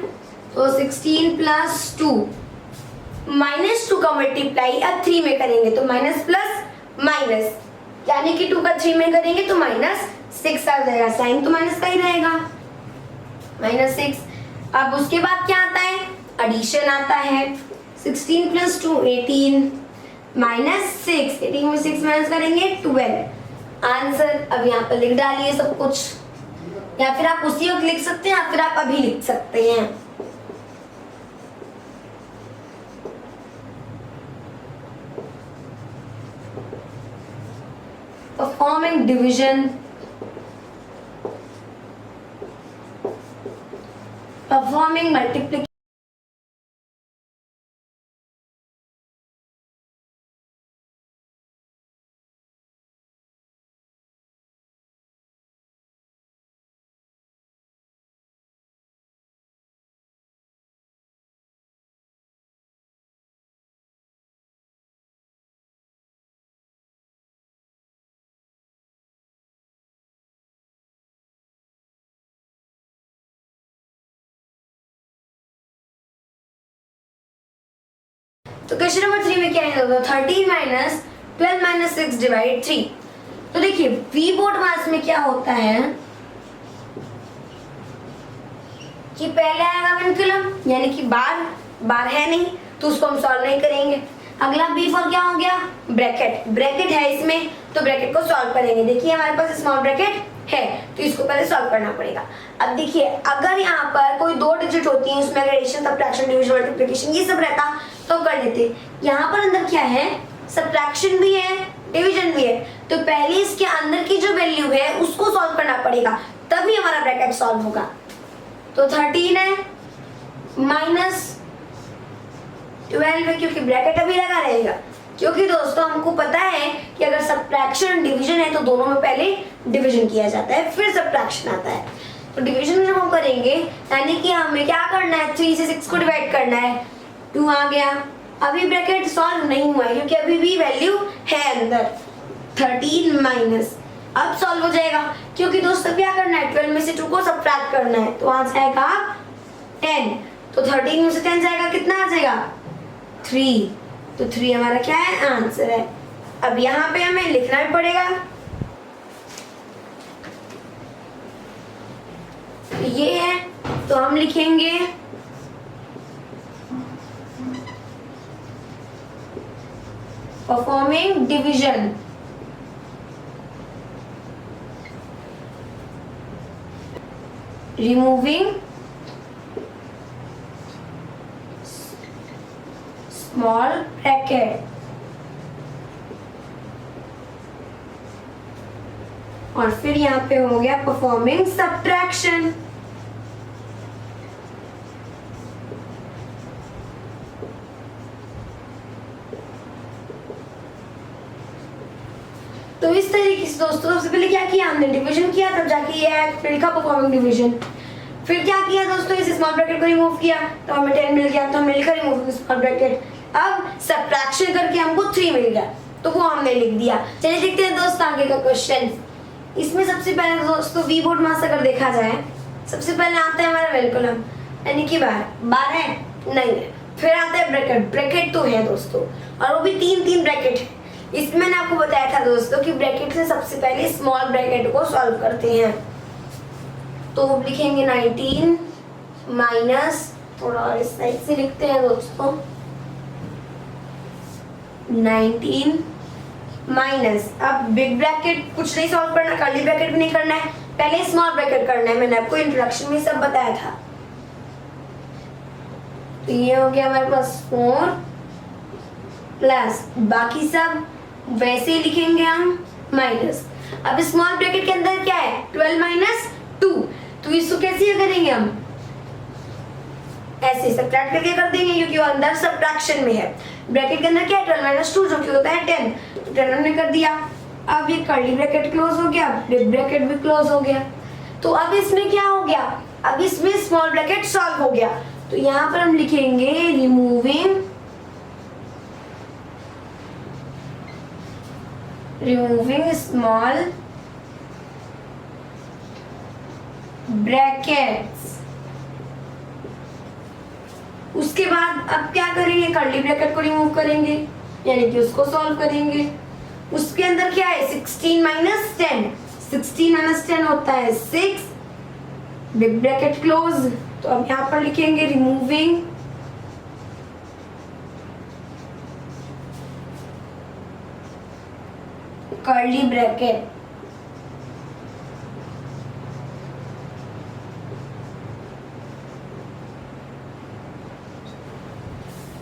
तो 16 प्लस 2, -2 का मल्टीप्लाई अब 3 में करेंगे तो माइनस प्लस माइनस, यानी कि 2 का 3 में करेंगे तो -6 आ जाएगा, साइन तो माइनस का ही रहेगा, -6। अब उसके बाद क्या आता है, एडिशन आता है, 16 प्लस 2 18, -6, 18 में 6 माइनस करेंगे 12। आंसर अब यहाँ पर लिख डालिए सब कुछ, या फिर आप उसी वक्त लिख सकते हैं या फिर आप अभी लिख सकते हैं। परफॉर्मिंग डिवीजन, परफॉर्मिंग मल्टीप्लिकेशन, तो क्वेश्चन नंबर 3 में क्या है, 13 माइनस 12 माइनस 6 डिवाइड 3। तो देखिए वी बोर्ड मास में क्या होता है कि पहले आएगा विनकुलम, यानी कि बार, बार है नहीं तो उसको हम सॉल्व नहीं करेंगे। अगला बी फॉर क्या हो गया, ब्रैकेट, ब्रैकेट है इसमें तो ब्रैकेट को सॉल्व करेंगे। देखिए हमारे पास स्मॉल ब्रैकेट है तो इसको पहले सॉल्व करना पड़ेगा। अब देखिए अगर यहाँ पर कोई 2 डिजिट होती है, उसमें अगर एडिशन, सब्ट्रैक्शन, डिवीजन, मल्टीप्लिकेशन ये सब रहता तो कर लेते। यहाँ पर अंदर क्या है, सब्ट्रैक्शन भी है, डिवीजन भी है, तो पहले इसके अंदर की जो वैल्यू है उसको सॉल्व करना पड़ेगा, तभी हमारा ब्रैकेट सॉल्व होगा। तो 13 है -12 है, क्योंकि ब्रैकेट अभी लगा रहेगा, क्योंकि दोस्तों हमको पता है कि अगर सब्ट्रैक्शन डिवीजन है तो दोनों में पहले डिवीजन किया जाता है फिर सब्ट्रैक्शन आता है। तो डिवीजन जब हम करेंगे यानी कि हमें क्या करना है, 3 से 6 को डिवाइड करना है, 2 आ गया। अभी ब्रैकेट सॉल्व नहीं हुआ है क्योंकि अभी भी वैल्यू है अंदर, 13 माइनस, अब सॉल्व हो जाएगा क्योंकि दोस्तों क्या करना है, 12 में से 2 को सब्ट्रैक्ट करना है, तो आ जाएगा 10, तो 13 में से 10 जाएगा, कितना आ जाएगा 3, तो 3 हमारा क्या है, आंसर है। अब यहाँ पे हमें लिखना भी पड़ेगा, ये है तो हम लिखेंगे performing division, removing small bracket, और फिर यहाँ पे हो गया परफॉर्मिंग सब्ट्रैक्शन। तो इस तरीके से दोस्तों सबसे पहले क्या किया हमने, डिवीजन किया, तब जाके ये फिर लिखा परफॉर्मिंग डिवीजन। फिर क्या किया दोस्तों, इस स्मॉल ब्रैकेट को रिमूव किया तो हमें 10 मिल गया, तो हमने लिखा रिमूव स्मॉल ब्रैकेट। अब सब्ट्रैक्शन करके हमको 3 मिल गया, तो वो हमने लिख दिया। चलिए देखते हैं दोस्तों आगे का क्वेश्चन। इसमें सबसे पहले दोस्तों वी बोर्ड मास अगर देखा जाए, सबसे पहले आता है हमारा वेलकुलम, यानी कि बार है नहीं है। फिर आता है ब्रैकेट, ब्रैकेट तो है दोस्तों, और वो भी 3 ब्रैकेट है। इसमें मैंने आपको बताया था दोस्तों कि ब्रैकेट से सबसे पहले स्मॉल ब्रैकेट को सॉल्व करते हैं। तो लिखेंगे 19 माइनस, थोड़ा और इस साइड से लिखते हैं दोस्तों, 19 माइनस, अब बिग ब्रैकेट कुछ नहीं सॉल्व करना, कर्ली ब्रैकेट भी नहीं करना है, पहले स्मॉल ब्रैकेट करना है। मैंने आपको इंट्रोडक्शन में सब बताया था। तो ये हो गया हमारे पास 4 प्लस, बाकी सब वैसे ही लिखेंगे हम माइनस। अब स्मॉल ब्रैकेट के अंदर क्या है, 12 माइनस 2, तो इसको कैसे करेंगे हम, ऐसे सब्ट्रैक्ट करके कर देंगे, क्योंकि वो अंदर सब्ट्रैक्शन में है। ब्रैकेट के अंदर क्या है, 12 माइनस 2 जो कि होता है 10, तो 10 हमने कर दिया। अब ये कर्ली ब्रैकेट क्लोज हो गया, बिग ब्रैकेट भी क्लोज हो गया। तो अब इसमें क्या हो गया, अब इसमें स्मॉल ब्रैकेट सॉल्व हो गया। तो यहाँ पर हम लिखेंगे रिमूविंग स्मॉल ब्रैकेट्स। उसके बाद अब क्या करेंगे, कर्ली ब्रैकेट को रिमूव करेंगे, यानी कि उसको सॉल्व करेंगे। उसके अंदर क्या है, 16 माइनस 10, 16 माइनस 10 होता है 6, बिग ब्रैकेट क्लोज। तो अब यहाँ पर लिखेंगे रिमूविंग कर्ली ब्रैकेट।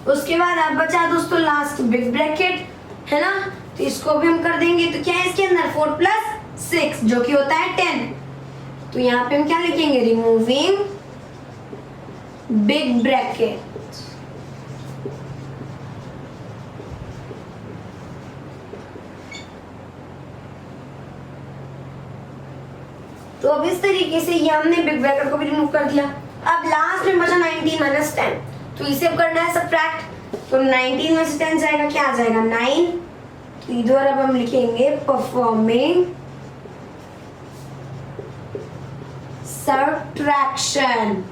उसके बाद अब बचा दोस्तों लास्ट बिग ब्रैकेट, है ना, तो इसको भी हम कर देंगे। तो क्या है इसके अंदर 4 प्लस 6 जो कि होता है 10। तो यहाँ पे हम क्या लिखेंगे, रिमूविंग बिग ब्रैकेट। तो अब इस तरीके से ये हमने बिग ब्रैकेट को भी रिमूव कर दिया। अब लास्ट में बचा 19 माइनस 10, तो इसे अब करना है सब्ट्रैक्ट। तो 19 में से 10 जाएगा, क्या आ जाएगा 9। तो इधर अब हम लिखेंगे परफॉर्मिंग सब्ट्रैक्शन।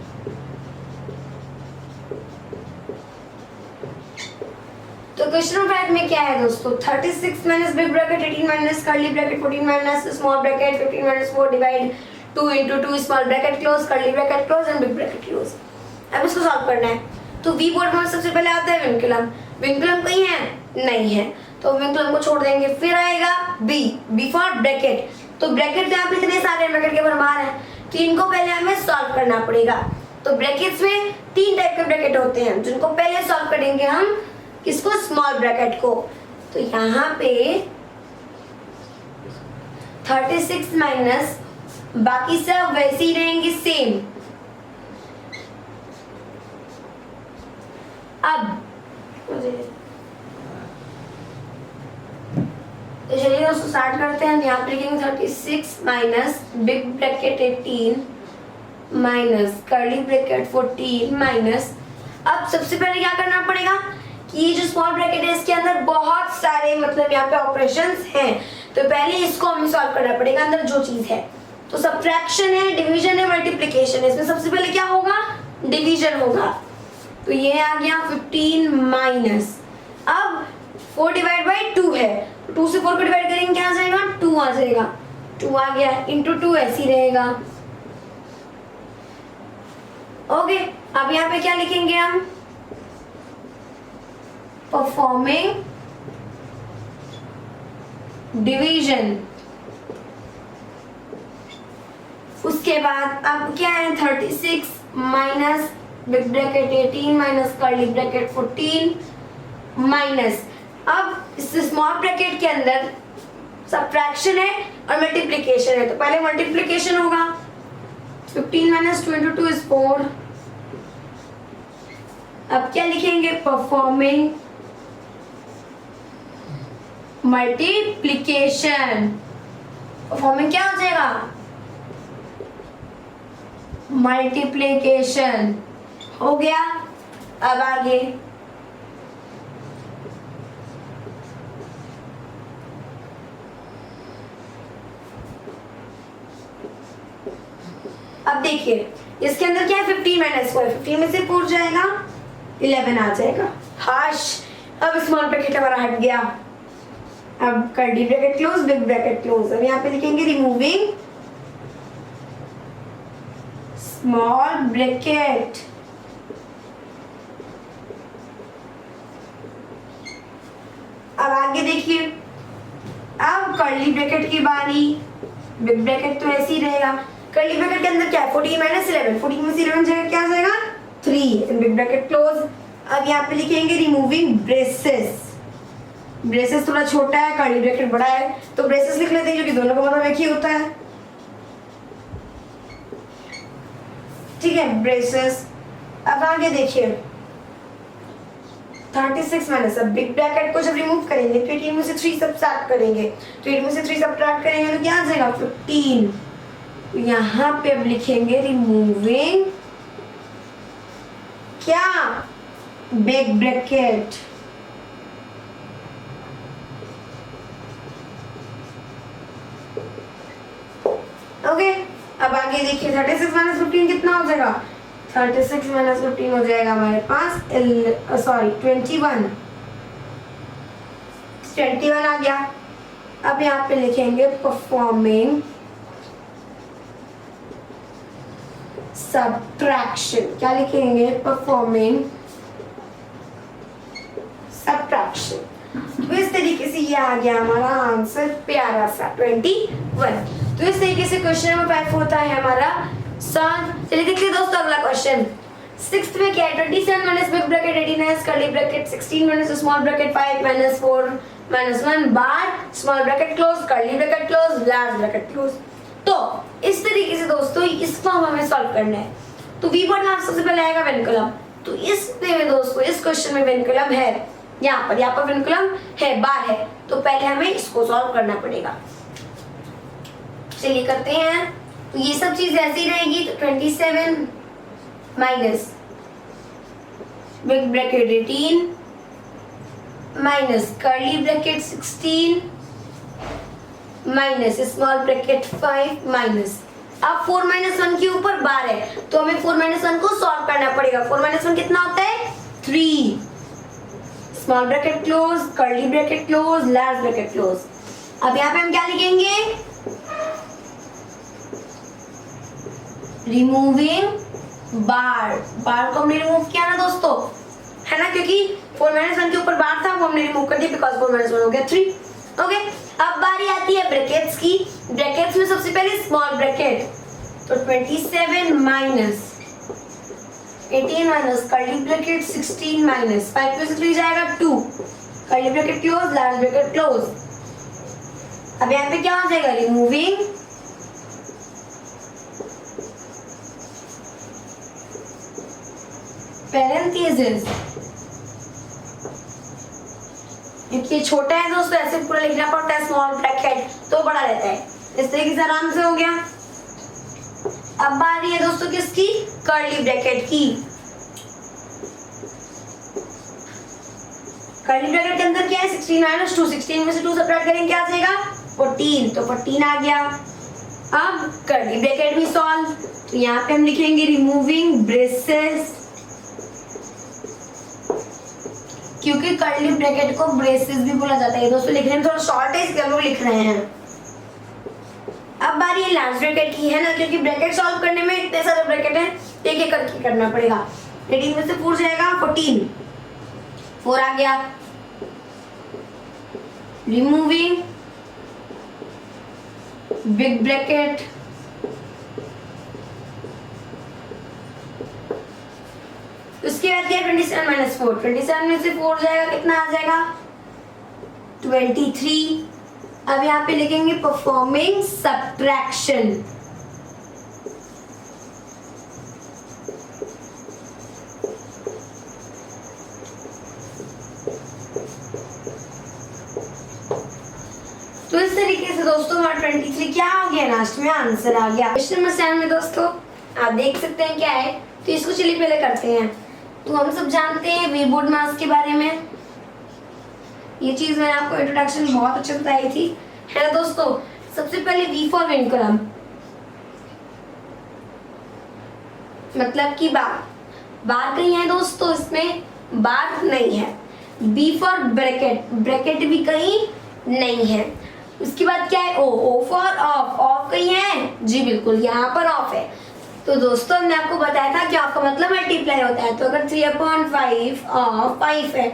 तो क्वेश्चन नंबर 5 में क्या है दोस्तों, 36 minus big bracket, 18 minus curly bracket, 14 minus small bracket, 15 minus 4 divide 2 into 2 small bracket close, curly bracket close and big bracket close. अब इसको सॉल्व करना है। तो वी बोर्ड में सबसे पहले आता है विंकुलम, विंकुलम कहीं है नहीं है, तो विंकुलम को छोड़ देंगे। फिर आएगा बी फॉर ब्रैकेट। तो ब्रैकेट यहाँ पे इतने सारे ब्रैकेट के भरमार हैं, तो इनको पहले हमें सॉल्व करना पड़ेगा। तो ब्रैकेट्स में 3 टाइप के ब्रैकेट होते हैं, जिनको पहले सॉल्व करेंगे हम, किसको, स्मॉल ब्रैकेट को। तो यहाँ पे 36 माइनस, बाकी सब वैसे ही रहेंगे सेम। अब तो चलिए दोस्तों स्टार्ट करते हैं। यहाँ पे लिखेंगे 36 minus big bracket 18 minus curly bracket 14 minus. अब सबसे पहले क्या करना पड़ेगा कि ये जो स्मॉल ब्रैकेट है इसके अंदर बहुत सारे मतलब यहाँ पे ऑपरेशंस हैं, तो पहले इसको हमें सॉल्व करना पड़ेगा अंदर जो चीज है। तो सब्ट्रैक्शन है, डिवीजन है, मल्टीप्लिकेशन है। इसमें सबसे पहले क्या होगा, डिवीजन होगा। तो ये आ गया 15 माइनस, अब 4 डिवाइड बाई 2 है, 2 से 4 को डिवाइड करेंगे क्या आ जाएगा, 2 आ जाएगा। 2 आ गया इंटू 2 ऐसे ही रहेगा। ओके, अब यहाँ पे क्या लिखेंगे हम, परफॉर्मिंग डिवीजन। उसके बाद अब क्या है 36 minus big bracket 18 minus curly bracket 14 minus, अब इस स्मॉल ब्रैकेट के अंदर सब्ट्रैक्शन है और मल्टीप्लिकेशन है, तो पहले मल्टीप्लिकेशन होगा। 15 माइनस 2 into 2 is 4। अब क्या लिखेंगे, परफॉर्मिंग मल्टीप्लिकेशन। परफॉर्मिंग क्या हो जाएगा, मल्टीप्लिकेशन हो गया। अब आगे अब देखिए इसके अंदर क्या है 15 माइनस 4, 15 में से 4 जाएगा 11 आ जाएगा। हाश, अब स्मॉल ब्रैकेट हमारा हट गया। अब curly bracket close, big bracket close. अब यहाँ पे लिखेंगे रिमूविंग स्मॉल ब्रैकेट, अब आगे देखिए, अब कर्ली ब्रैकेट की बारी। बिग ब्रैकेट तो ऐसे ही रहेगा। कर्ली ब्रैकेट के अंदर क्या है 14 माइनस 11, 14 में से 11 जाएगा क्या आ जाएगा 3, बिग ब्रैकेट क्लोज। अब यहाँ पे लिखेंगे रिमूविंग ब्रेसेस। ब्रेसेस थोड़ा छोटा है, कर्ली ब्रैकेट बड़ा है, तो ब्रेसेस लिख लेते हैं क्योंकि दोनों का मतलब एक ही होता है। ठीक है, ब्रेसेस। अब आगे देखिए 36 माइनस, अब बिग ब्रैकेट को जब रिमूव करेंगे तो 18 में से 3 सब्ट्रैक्ट करेंगे, तो 18 में से 3 सब्ट्रैक्ट करेंगे तो क्या आ जाएगा 15। यहाँ पे अब लिखेंगे रिमूविंग क्या, बिग ब्रैकेट। ओके, अब आगे देखिए 36 माइनस 15 कितना हो जाएगा, 36 माइनस 15 हो जाएगा हमारे पास 21 आ गया। अब यहाँ पे लिखेंगे परफॉर्मिंग सब्ट्रैक्शन। क्या लिखेंगे, परफॉर्मिंग सब्ट्रैक्शन। तो इस तरीके से ये आ गया हमारा आंसर प्यारा सा 21। तो इस तरीके से क्वेश्चन नंबर 5 होता है हमारा सॉल्व। चलिए देखते हैं दोस्तों अगला क्वेश्चन। 6th में क्या है 27 minus big bracket 18 curly bracket 16 minus small bracket 5 minus 4 minus 1 bar small bracket close, curly bracket close, large bracket close. तो इस तरीके से दोस्तों इसको हमें सॉल्व करना है। तो वी बोर्ड में सबसे पहले आएगा विनकुलम। तो इसमें दोस्तों इस क्वेश्चन में विनकुलम है, यहाँ पर विनकुलम है, बार है, तो पहले हमें इसको सॉल्व करना पड़ेगा। चलिए करते हैं। तो ये सब चीज ऐसी रहेगी, तो 27 minus big bracket 18 minus curly bracket 16 minus small bracket 5 minus, अब 4 माइनस 1 के ऊपर बार है तो हमें 4 माइनस 1 को सॉल्व करना पड़ेगा। 4 माइनस 1 कितना होता है 3, small bracket close, curly bracket close, large bracket close. अब यहाँ पे हम क्या लिखेंगे, रिमूविंग बार। बार को हमने रिमूव किया ना दोस्तों, है ना, क्योंकि 4 माइनस 1 के ऊपर बार था वो हमने रिमूव कर दिया बिकॉज 4 माइनस 1 हो गया 3। ओके, अब बारी आती है ब्रैकेट्स की। ब्रैकेट्स में सबसे पहले स्मॉल ब्रैकेट, तो 27 minus 18 minus curly bracket 16 minus 5 में से 3 जाएगा 2, curly bracket close, large bracket close. अब यहाँ पे क्या हो जाएगा, रिमूविंग पैरेंथेसिस। क्योंकि छोटा है दोस्तों ऐसे पूरा लिखना पड़ता है, स्मॉल ब्रैकेट तो बड़ा रहता है, इस तरीके से आराम से हो गया। अब बारी है दोस्तों किसकी, कर्ली ब्रैकेट की। कर्ली ब्रैकेट के अंदर क्या है 16 माइनस 2, 16 में से 2 सब्ट्रैक्ट करेंगे क्या आ जाएगा 14, तो 14 आ गया। अब कर्ली ब्रैकेट भी सॉल्व, तो यहाँ पे हम लिखेंगे रिमूविंग ब्रेसेस, क्योंकि कर्ली ब्रैकेट को ब्रेसेस भी बोला जाता है दोस्तों, लिखने में थोड़ा शॉर्ट है इसलिए हम लोग लिख रहे हैं। अब बारी है लार्ज ब्रैकेट की, है ना, क्योंकि ब्रैकेट सॉल्व करने में इतने सारे ब्रैकेट हैं, एक एक करके करना पड़ेगा। 18 में से 4 जाएगा 14, 4 आ गया। रिमूविंग बिग ब्रैकेट, उसके बाद क्या 27 माइनस 4, 27 में से 4 जाएगा कितना आ जाएगा 23। अब यहाँ पे लिखेंगे परफॉर्मिंग सब्ट्रैक्शन। तो इस तरीके से दोस्तों हमारा 23 क्या हो गया, लास्ट में आंसर आ गया। क्वेश्चन नंबर 7 में दोस्तों आप देख सकते हैं क्या है, तो इसको चलिए पहले करते हैं। तो हम सब जानते हैं वी बोर्ड मास के बारे में, ये चीज मैंने आपको इंट्रोडक्शन बहुत अच्छे बताई थी, है ना दोस्तों। सबसे पहले वी फॉर विनकुलम, मतलब कि बार, बार कहीं है दोस्तों, इसमें बार नहीं है। बी फॉर ब्रैकेट, ब्रैकेट भी कहीं नहीं है। उसके बाद क्या है, ओ फॉर ऑफ, ऑफ कहीं है, जी बिल्कुल यहाँ पर ऑफ है। तो दोस्तों हमने आपको बताया था कि ऑफ का मतलब मल्टीप्लाई होता है। तो अगर 3/5 ऑफ 5 है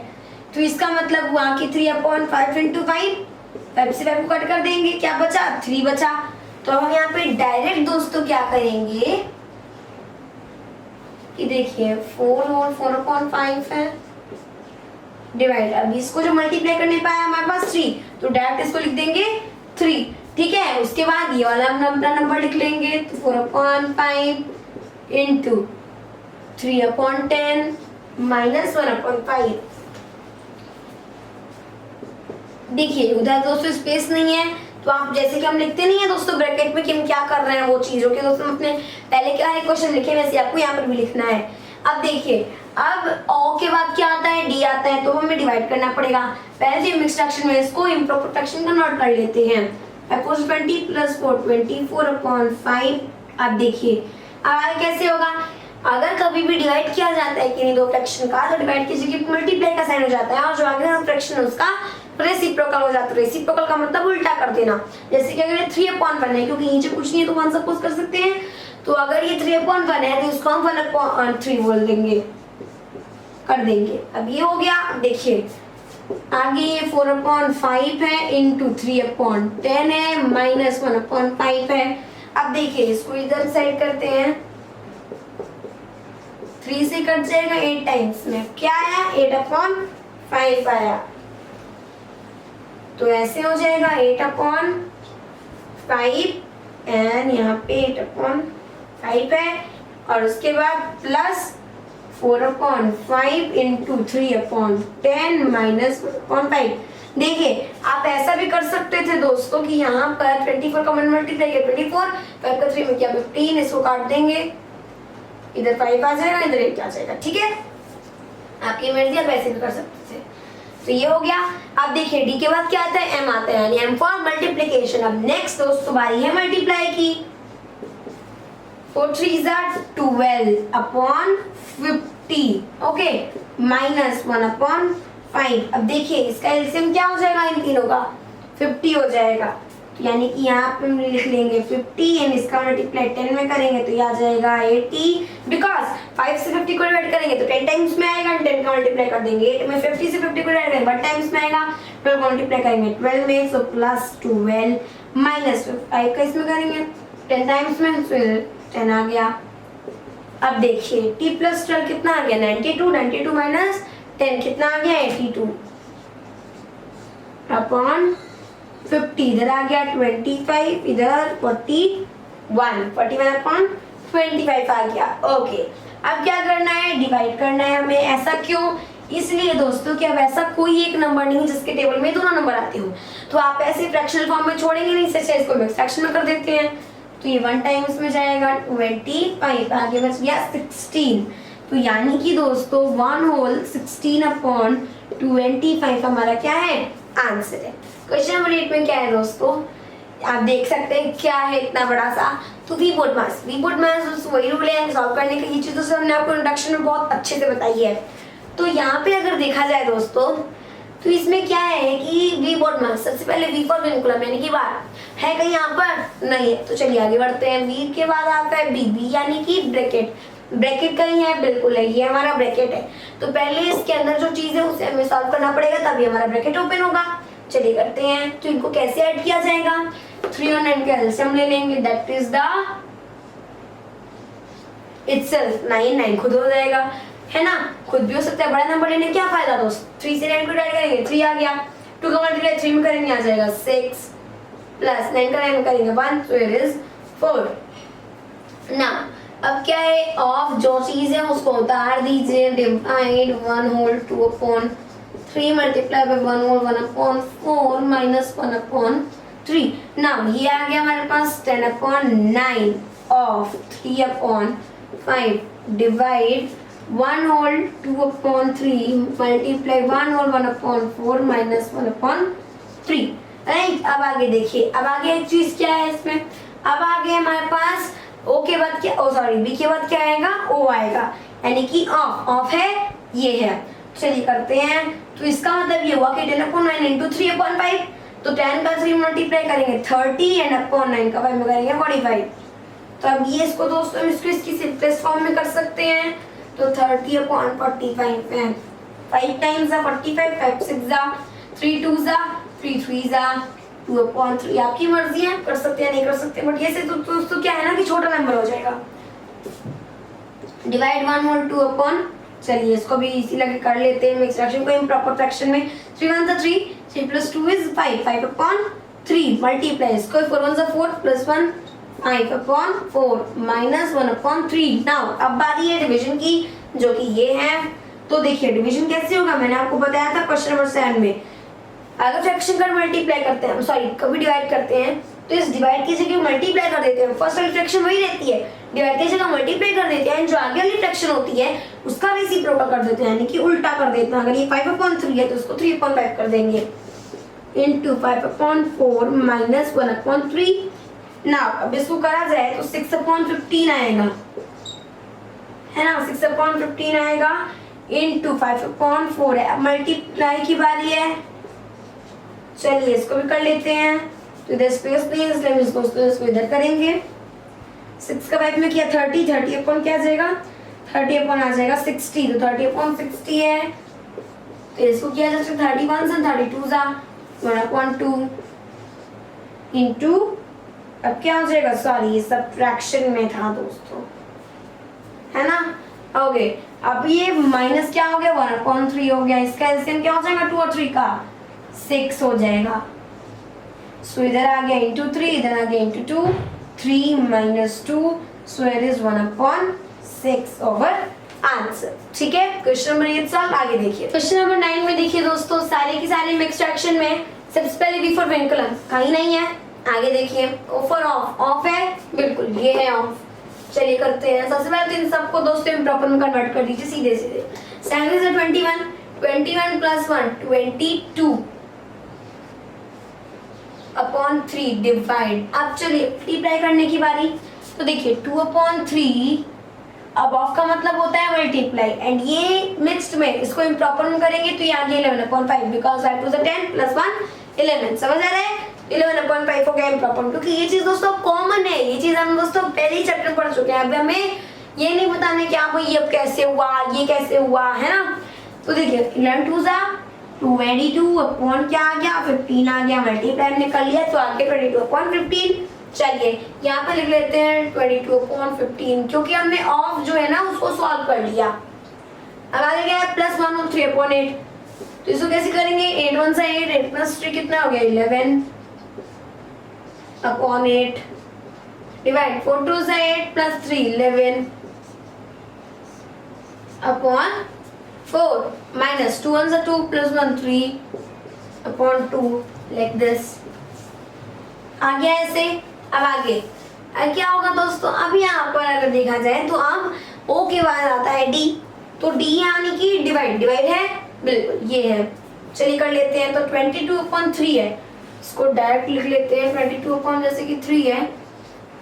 तो इसका मतलब हुआ कि 3/5 इंटू 5, 5 से 5 को कट कर देंगे, क्या बचा, 3 बचा। तो अब हम यहाँ पे डायरेक्ट दोस्तों क्या करेंगे कि देखिए 4 और 4/5 है डिवाइड, अब इसको जो मल्टीप्लाई करने पाया हमारे पास 3, तो डायरेक्ट इसको लिख देंगे 3, ठीक है। उसके बाद ये वाला नंबर लिख लेंगे, तो 4/5 इंटू 3/10 माइनस 1/5। देखिए उधर दोस्तों स्पेस नहीं है, तो आप जैसे कि हम लिखते नहीं है दोस्तों ब्रैकेट में कि हम क्या कर रहे हैं वो चीजों के, दोस्तों अपने पहले क्या है क्वेश्चन लिखे वैसे आपको यहाँ पर भी लिखना है। अब देखिए, अब ओ के बाद क्या आता है, डी आता है, तो हमें डिवाइड करना पड़ेगा। पहले जो मिक्स फ्रैक्शन में इसको इम्प्रॉपर फ्रैक्शन कन्वर्ट कर लेते हैं। 20 प्लस 4 24/5। अब देखिए अब आगे कैसे होगा, अगर कभी भी डिवाइड किया जाता है किन्हीं दो फ्रैक्शन का, तो डिवाइड की जगह मल्टीप्लाई का साइन हो जाता है और जो आगे का फ्रैक्शन है उसका रेसिप्रोकल हो जाता है। रेसिप्रोकल का मतलब उल्टा कर देना। जैसे कि अगर 3/1 है, क्योंकि नीचे कुछ नहीं है तो 1 सपोज कर सकते हैं, तो अगर ये 3/1 है तो इसको हम 1/3 बोल देंगे, कर देंगे। अब ये हो गया। अब देखिए आगे ये 4/5 है इंटू 3/10 है माइनस 1/5 है। अब देखिए इसको इधर साइड करते हैं, 3 से कट जाएगा 8 टाइम्स में, क्या आया 8/5 आया। तो ऐसे हो जाएगा 8/5 एंड यहाँ पे 8/5 है, और उसके बाद प्लस 4/5 इंटू 3/10 माइनस 1/5। देखिए आप ऐसा भी कर सकते थे दोस्तों कि यहाँ पर 24 का मल्टीप्लाई किया 24, 5 का 3 में किया 15, इसको काट देंगे, इधर 5 आ जाएगा, इधर 8 आ जाएगा, ठीक है। आपकी मर्जी, आप ऐसे भी कर सकते थे। तो ये हो गया। अब देखिए डी के बाद क्या आता है, एम आता है, यानी एम फॉर मल्टीप्लिकेशन। अब नेक्स्ट दोस्तों बारी है मल्टीप्लाई की। 4 3 12/50, ओके, माइनस 1/5। अब देखिए इसका एलसीएम क्या हो जाएगा, इन तीनों का 50 हो जाएगा, तो यानी कि यहाँ पे हम लिख लेंगे 50 एंड इसका मल्टीप्लाई 10 में करेंगे तो ये आ जाएगा 80, बिकॉज 5 से 50 को डिवाइड करेंगे तो 10 टाइम्स में आएगा, 10 का मल्टीप्लाई कर देंगे 8 में, 50 से 50 को डिवाइड करेंगे 1 टाइम्स में आएगा, 12 का मल्टीप्लाई करेंगे 12 में, सो प्लस 12 माइनस 5 का इसमें करेंगे 10 टाइम्स में, फिर 10 आ गया। अब देखिए t प्लस 12 कितना आ गया, 92, 92 माइनस 10 कितना आ गया, 82 अपॉन 50, इधर आ गया 25, इधर 41 अपॉन 25 आ गया, ओके। अब क्या करना है, डिवाइड करना है हमें। ऐसा क्यों, इसलिए दोस्तों कि अब ऐसा कोई एक नंबर नहीं जिसके टेबल में दोनों नंबर आते हो, तो आप ऐसे फ्रैक्शनल फॉर्म में छोड़ेंगे नहीं, सच इसको मिक्स फ्रैक्शन में कर देते हैं, तो ये 1 टाइम्स में जाएगा 25, आगे बच गया 16। तो यानी कि दोस्तों 1 होल 16/25 हमारा क्या है, आंसर है। क्वेश्चन नंबर 8 में क्या है दोस्तों, आप देख सकते हैं क्या है इतना बड़ा सा, तो वी बोर्ड मास वही रूल है सॉल्व करने का। ये चीज़ तो हमने आपको इंट्रोडक्शन में बहुत अच्छे से बताई है। तो यहाँ पे अगर देखा जाए दोस्तों, तो इसमें क्या है कि वी बोर्ड मास, सबसे पहले वी फॉर विनकुलम यानी कि बार है कहीं यहाँ पर नहीं है, तो चलिए आगे बढ़ते हैं। वी के बाद आता है बी, बी यानी कि ब्रैकेट, ब्रैकेट कहीं है, बिल्कुल है, ये हमारा ब्रैकेट है। तो पहले इसके अंदर जो चीज है उसे हमें सॉल्व करना पड़ेगा, तभी हमारा ब्रैकेट ओपन होगा। चलिए करते हैं। तो इनको कैसे ऐड किया जाएगा, 3 और 9 का एलसीएम ले लेंगे, दैट इज द इटसेल्फ 9 खुद हो जाएगा, है ना, खुद भी हो सकता है। बड़ा नंबर लेने क्या फायदा दोस्त, 3 से 9 को ऐड करेंगे 3 आ गया, 2 का मल्टीप्लाई 3 में करेंगे आ जाएगा 6 प्लस 9 का 9 में करेंगे 1, so it is 4 ना। अब क्या है, ऑफ जो चीज है उसको उतार दीजिए, divide 1 whole 2/3 multiply by 1 whole 1/4 minus 1/3। Now ये आ गया हमारे पास 10/9 of 3/5 divide 1 whole 2/3 multiply 1 whole 1/4 minus 1/3। Right, अब आगे देखिए, अब आगे एक चीज क्या है इसमें, अब आगे हमारे पास ओ के बाद क्या, ओ सॉरी बी के बाद क्या आएगा, ओ आएगा, यानी कि ऑफ, ऑफ है ये है। चलिए करते हैं, तो इसका मतलब ये हुआ कि 10/9 इंटू 3/5, तो 10 का 3 मल्टीप्लाई करेंगे 30 एंड अपॉन 9 का 5 में करेंगे 45। तो अब ये इसको दोस्तों इसको इसकी सिंपलेस्ट फॉर्म में कर सकते हैं, तो 30/45 है, 5 टाइम्स 45, 5 6 3 2 3 3 2/3। आपकी मर्जी है, कर सकते हैं नहीं कर सकते, बट ये से तो दोस्तों क्या है ना कि छोटा नंबर हो जाएगा। डिवाइड 1 और 2 चलिए इसको भी इसी लगे कर लेते हैं मिक्स फ्रैक्शन को इम्प्रॉपर फ्रैक्शन में। 3 1 3, 3 + 2 is 5, 5/3 मल्टीप्लाई इसको 4 1 4 + 1 5/4 -1/3। नाउ अब बारी है डिवीजन की, जो कि ये है। तो देखिए डिवीजन कैसे होगा, मैंने आपको बताया था क्वेश्चन नंबर 7 में। अगर फ्रैक्शन का मल्टीप्लाई करते हैं, सॉरी कभी डिवाइड करते हैं, तो इस डिवाइड की जगह मल्टीप्लाई कर देते हैं। फर्स्ट वाली फ्रैक्शन वही रहती है, डिवाइड की जगह मल्टीप्लाई कर देते हैं, जो आगे वाली फ्रैक्शन होती है उसका रेसिप्रोकल कर देते हैं, यानी कि उल्टा कर देते हैं। अगर ये 5/3 है तो उसको 3/5 कर देंगे, इंटू 5/4 -1/3। ना अब इसको करा जाए तो 6/15 आएगा, है ना, 6/15 आएगा इंटू 5/4 है। अब मल्टीप्लाई की बारी है, चलिए इसको भी कर लेते हैं। तो इधर स्पेस नहीं है इसलिए हम इसको इधर करेंगे। 6 का 5 में किया 30, 30 अपॉन क्या आ जाएगा, 30 अपॉन आ जाएगा 60, तो 30/60 है। तो इसको किया जा सकता है 31 से 32 1/2 इंटू, अब क्या हो जाएगा, सॉरी ये सब्ट्रैक्शन में था दोस्तों, है ना। ओके अब ये माइनस क्या हो गया 1/3 हो गया, इसका एलसीएम क्या हो जाएगा 2 और 3 का 6 हो जाएगा। सो इधर आ गया इंटू 3, इधर आ गया into 2, 3 - 2, so it is 1/6 over answer. ठीक है, क्वेश्चन नंबर 8 सॉल्व। आगे देखिए क्वेश्चन नंबर 9 में देखिए दोस्तों, सारे की सारे मिक्स फ्रैक्शन में सबसे पहले बी फॉर विंकुलम कहीं नहीं है। आगे देखिए ऑफर ऑफ, ऑफ है बिल्कुल, ये है ऑफ। चलिए करते हैं, सबसे पहले तो इन सबको दोस्तों इम्प्रॉपर में कन्वर्ट कर दीजिए सीधे सीधे। 7 is 21, 21 + 1 22 अपॉन 3 डिवाइड। अब चलिए मल्टीप्लाई करने की बारी, तो देखिए 2/3, अब ऑफ का मतलब होता है मल्टीप्लाई, एंड ये मिक्स्ड में इसको इम्प्रॉपर में करेंगे तो ये आ गया 11/5, बिकॉज 5 2 10 + 1 11। समझ आ रहा है, 11/5 हो गया इम्प्रॉपर, क्योंकि ये चीज दोस्तों कॉमन है, ये चीज हम दोस्तों पहले ही चैप्टर पढ़ चुके हैं। अब हमें ये नहीं बताने कि हाँ भाई ये अब कैसे हुआ, ये कैसे हुआ, है ना। तो देखिए 11 2 22 अपॉन क्या आ गया 15 आ गया, मल्टीप्लाई हमने कर लिया तो आगे 22/15। चलिए यहाँ पे लिख लेते हैं 22/15, क्योंकि हमने ऑफ जो है ना उसको सॉल्व कर लिया। अब आगे क्या है +1 और 3/8, तो इसको कैसे करेंगे, 8 1 से 8, 8 + 3 कितना हो गया 11/8 डिवाइड 4 2 से 8 + 3 11/4 -2 1 से 2 + 1 3/2 लाइक दिस। आ गया ऐसे। अब आगे क्या होगा दोस्तों, अब यहाँ पर अगर देखा जाए तो अब ओ के बाद आता है डी, तो डी यानी कि डिवाइड, डिवाइड है बिल्कुल ये है। चलिए कर लेते हैं, तो 22/3 है, इसको डायरेक्ट लिख लेते हैं 22 जैसे कि 3 है।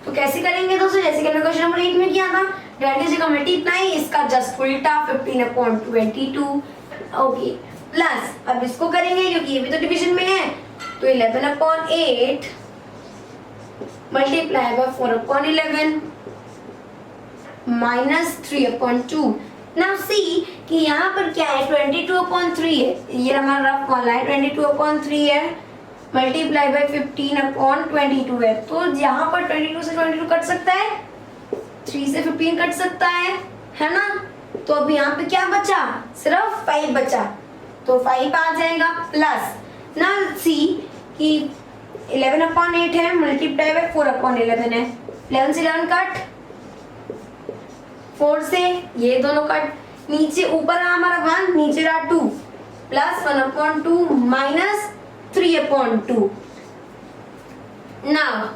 तो कैसे करेंगे दोस्तों, जैसे कि हमने क्वेश्चन नंबर 8 में किया था, डिवाइड की जगह मल्टीप्लाई, इसका जस्ट उल्टा 15/22। ओके प्लस अब इसको करेंगे क्योंकि ये भी तो डिवीजन में है, तो 11/8 मल्टीप्लाई बाय 4/11 -3/2। नाउ सी कि यहाँ पर क्या है 22/3 है, ये हमारा रफ वाला है 22/3 है, मल्टीप्लाई बाय 15/22 है। तो यहाँ पर 22 से 22 कट सकता है, 3 से 15 कट सकता है ना। तो अब यहाँ पे क्या बचा, सिर्फ 5 बचा, तो 5 आ जाएगा प्लस ना सी कि 11/8 है, मल्टीप्लाई बाय 4/11 है, 11 से 11 कट, 4 से ये दोनों कट, नीचे ऊपर हमारा 1 नीचे रहा 2 प्लस 1/2 माइनस 3/2। नाउ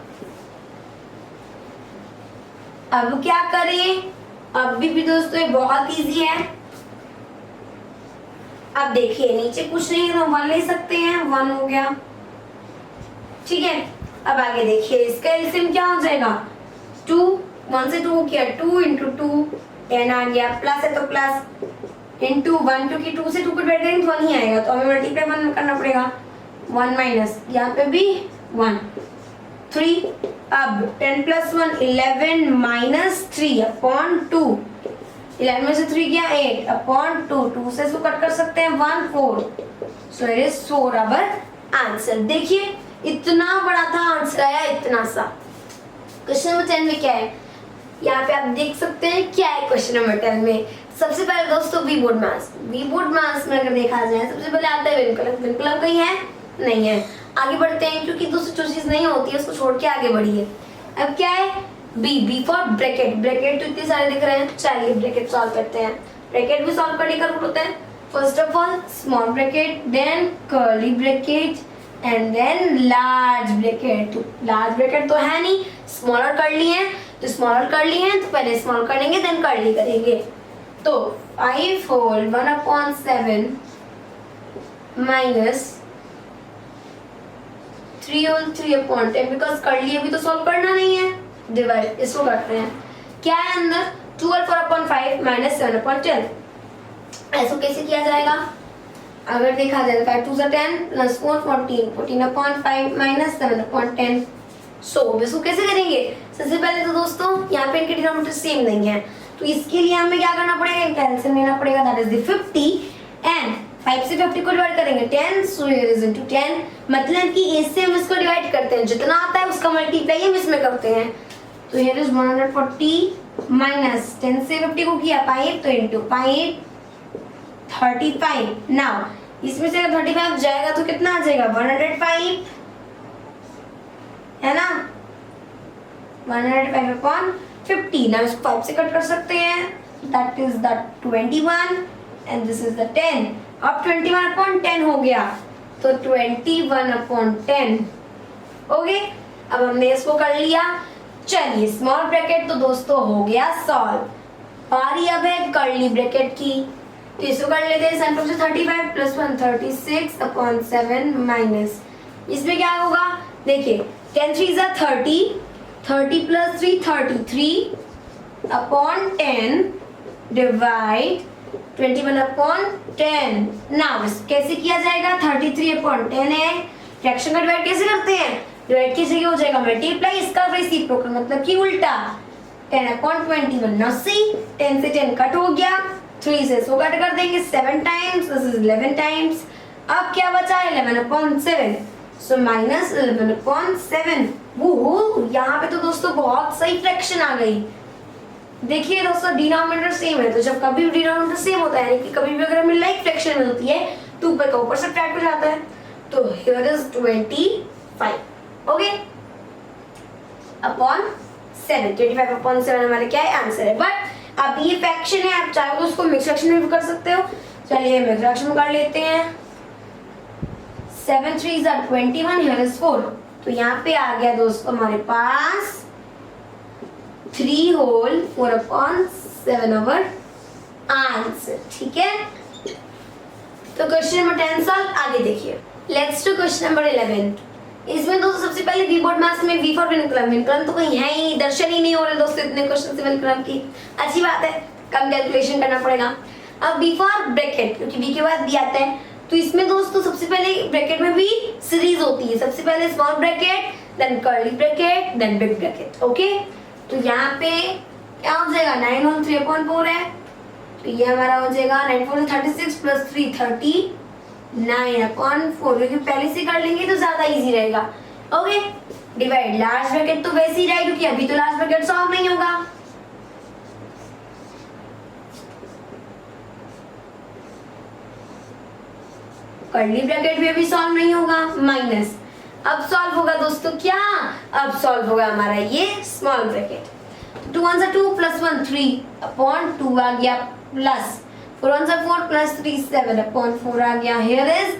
अब क्या करें, अब भी दोस्तों ये बहुत इजी है। अब देखिए नीचे कुछ नहीं है तो 1 ले सकते हैं, 1 हो गया, ठीक है। अब आगे देखिए इसका एलसीएम क्या हो जाएगा 2 1 से 2 को किया 2 इंटू 2 10 आ गया, प्लस है तो प्लस, इंटू 1 क्योंकि 2 से 2 को डिवाइड करेंगे तो 1 ही आएगा, तो हमें मल्टीप्लाई 1 करना पड़ेगा, 1 माइनस यहाँ पे भी 1 3, अब 10 प्लस 1 11 माइनस 3 अपॉन 2, 11 में से 3 गया 8 अपॉन 2, 2 से इसको कट कर सकते हैं 1 4, so it is 4 our answer. देखिए इतना बड़ा था, आंसर आया इतना सा। क्वेश्चन नंबर 10 में क्या है, यहाँ पे आप देख सकते हैं क्या है क्वेश्चन नंबर 10 में। सबसे पहले दोस्तों V BODMAS, V BODMAS में अगर देखा जाए सबसे पहले आता है विनकलम, विनकलम कहीं है नहीं है, आगे बढ़ते हैं क्योंकि दूसरी जो चीज नहीं होती है उसको छोड़ के आगे बढ़िए। अब क्या है बी फॉर ब्रैकेट, ब्रैकेट तो इतने सारे दिख रहे हैं, चलिए ब्रैकेट सॉल्व करते हैं। ब्रैकेट भी सॉल्व करने का रूल होता है, first of all small bracket, then curly bracket and then large bracket. तो लार्ज ब्रैकेट तो है नहीं, स्मॉल और कर्ली है, तो स्मॉल और कर्ली है तो पहले स्मॉल कर लेंगे देन कर्ली करेंगे। तो 5 whole 1/7 minus 3 whole 3/10, because curly अभी तो सॉल्व करना नहीं है, डिवाइड इसको करते हैं। क्या है अंदर 12 4/5 माइनस 7/10, ऐसा कैसे किया जाएगा, अगर देखा जाए 5 2 10 प्लस 4 14 14/5 माइनस 7/10। सो इसको कैसे करेंगे, सबसे पहले तो दोस्तों यहाँ पे इनके डिनोमिनेटर सेम नहीं है, तो इसके लिए हमें क्या करना पड़ेगा, इनका एलसीएम लेना पड़ेगा, दैट इज द 50 एंड 5 से 50 को डिवाइड करेंगे 10, सो हियर इज इनटू 10, मतलब कि इससे हम इसको डिवाइड करते हैं, जितना आता है उसका मल्टीप्लाई हम इसमें करते हैं। तो हियर इज 140 माइनस 10 से 50 को किया 5 तो इनटू 5 35। नाउ इसमें से अगर 35 जाएगा तो कितना आ जाएगा 105, है ना, 105/50। ना इसको 5 से कट कर सकते हैं, that is the 21 and this is the 10। अब 21/10 हो गया तो 21/10 ओके। अब हमने इसको कर लिया, चलिए स्मॉल ब्रैकेट तो दोस्तों हो गया सॉल्व। बारी अब है कर्ली ब्रैकेट की, तो इसको कर लेते हैं, सेंटर से 35 प्लस 1 36/7 माइनस, इसमें क्या होगा देखिए 10 3 is 30, 30 plus 3 33/10 डिवाइड 21/10। नाउ कैसे किया जाएगा, 33/10 है, फ्रैक्शन का डिवाइड कैसे करते हैं, डिवाइड की जगह हो जाएगा मल्टीप्लाई, इसका रेसिप्रोकल मतलब कि उल्टा 10/21। नाउ सी 10 से 10 कट हो गया, 3 से इसको कट कर देंगे 7 टाइम्स, दिस इज 11 टाइम्स। अब क्या बचा 11/7, सो माइनस 11/7। वो यहाँ पे तो दोस्तों बहुत सही फ्रैक्शन आ गई। देखिए दोस्तों डिनोमिनेटर सेम है, तो जब कभी भी डिनोमिनेटर सेम होता है कि कभी भी अगर हमें लाइक फ्रैक्शन मिलती है तो ऊपर का ऊपर सब्ट्रैक्ट हो जाता है। तो हियर इज 25 ओके अपॉन 7, 25/7 हमारा क्या है आंसर है। बट अब ये फ्रैक्शन है, आप चाहे तो उसको मिक्स फ्रैक्शन में भी कर सकते हो। चलिए मिक्स फ्रैक्शन कर लेते हैं, 7 3 is 21, here is 4, तो यहाँ पे आ गया दोस्तों हमारे पास 3 होल 4/7 ओवर आंसर। ठीक है, तो क्वेश्चन नंबर 10 सॉल्व। आगे देखिए, लेट्स डू क्वेश्चन नंबर 11। इसमें दोस्तों सबसे पहले वी बोर्ड मास में वी फॉर विनकलम, विनकलम तो कहीं है ही, दर्शन ही नहीं हो रहे दोस्तों इतने क्वेश्चन से विनकलम की, अच्छी बात है, कम कैलकुलेशन करना पड़ेगा। अब वी फॉर ब्रैकेट, क्योंकि वी के बाद बी आता है, तो इसमें दोस्तों सबसे पहले ब्रैकेट में भी सीरीज होती है, सबसे पहले small bracket then curly bracket then big bracket okay. तो यहाँ पे क्या हो जाएगा 9 होल 3/4 है, तो ये हमारा हो जाएगा 9 4 36 प्लस 3 39/4, क्योंकि पहले से कर लेंगे तो ज्यादा इजी रहेगा ओके। डिवाइड लार्ज ब्रैकेट तो वैसे ही रहेगा क्योंकि अभी तो लार्ज ब्रैकेट सॉल्व नहीं होगा, कर्ली ब्रैकेट में भी सॉल्व नहीं होगा, माइनस। अब सॉल्व होगा दोस्तों क्या, अब सॉल्व होगा हमारा ये स्मॉल ब्रैकेट। 2 1 2 प्लस 1 3/2 आ गया, प्लस 4 1 4 प्लस 3 7/4 आ गया। हियर इज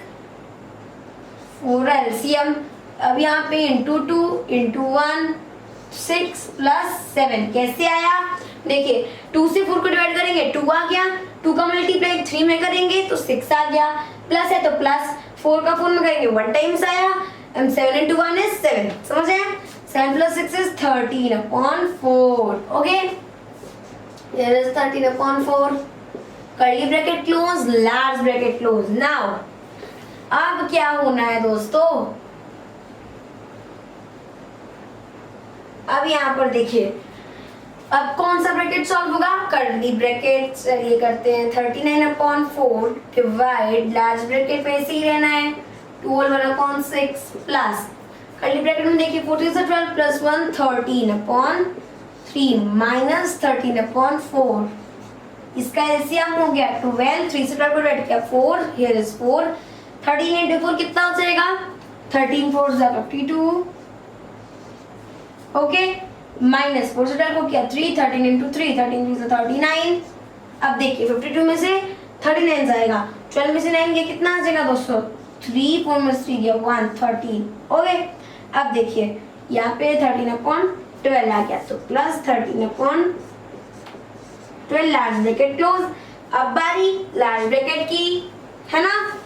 4 एलसीएम, अब यहाँ पे इंटू 2 इंटू 1 6 प्लस 7 कैसे आया, देखिए 2 से 4 को डिवाइड करेंगे 2 आ गया, 2 का मल्टीप्लाई 3 में करेंगे तो 6 आ गया, प्लस है तो प्लस, 4 का 4 में करेंगे 1 टाइम्स आया, 7 into 1 is 7, समझ आया, 7 plus 6 is 13 upon 4. Okay, here is 13 upon 4. Curly bracket close, large bracket close. Now अब क्या होना है दोस्तों, अब यहाँ पर देखिए, अब कौन सा ब्रैकेट सॉल्व होगा, कर्ली ब्रैकेट। चलिए करते हैं, 39 अपॉन 4 डिवाइड लार्ज ब्रैकेट में ऐसे ही रहना है 12 अपॉन 6 प्लस कर्ली ब्रैकेट में देखिए 14 से 12 प्लस 1 13 अपॉन 3 माइनस 13 अपॉन 4। इसका एलसीएम हो गया 12, 3 से 12 को डिवाइड किया 4, हियर इज 4, 13 into 4 कितना हो जाएगा, 13 4 जा 52। ओके, माइनस 4 से 12 को किया 3, 13 into 3, 13 3 से 39। अब देखिए 52 में से 39 जाएगा, 12 में से 9 गया कितना आ जाएगा दोस्तों, 3 4 में से 3 गया 1 13। ओके, अब देखिए यहाँ पे 13 अपॉन 12 आ गया, तो plus 13 upon 12 large bracket close. अब बारी लार्ज ब्रैकेट की है ना,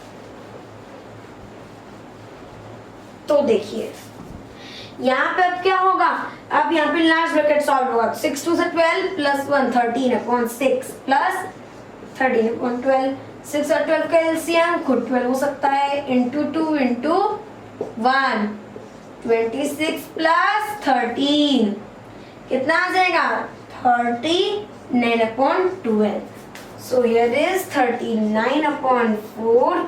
तो देखिए यहाँ पे अब क्या होगा, अब यहाँ पे लार्ज ब्रैकेट सॉल्व होगा, 6 2 से 12 प्लस 1 13 अपॉन 6 प्लस 13 अपॉन 12, 6 और 12 का एलसीएम खुद 12 हो सकता है, इंटू 2 इंटू 1 26 प्लस 13 कितना आ जाएगा, 39 upon 12। So here is 39 upon 4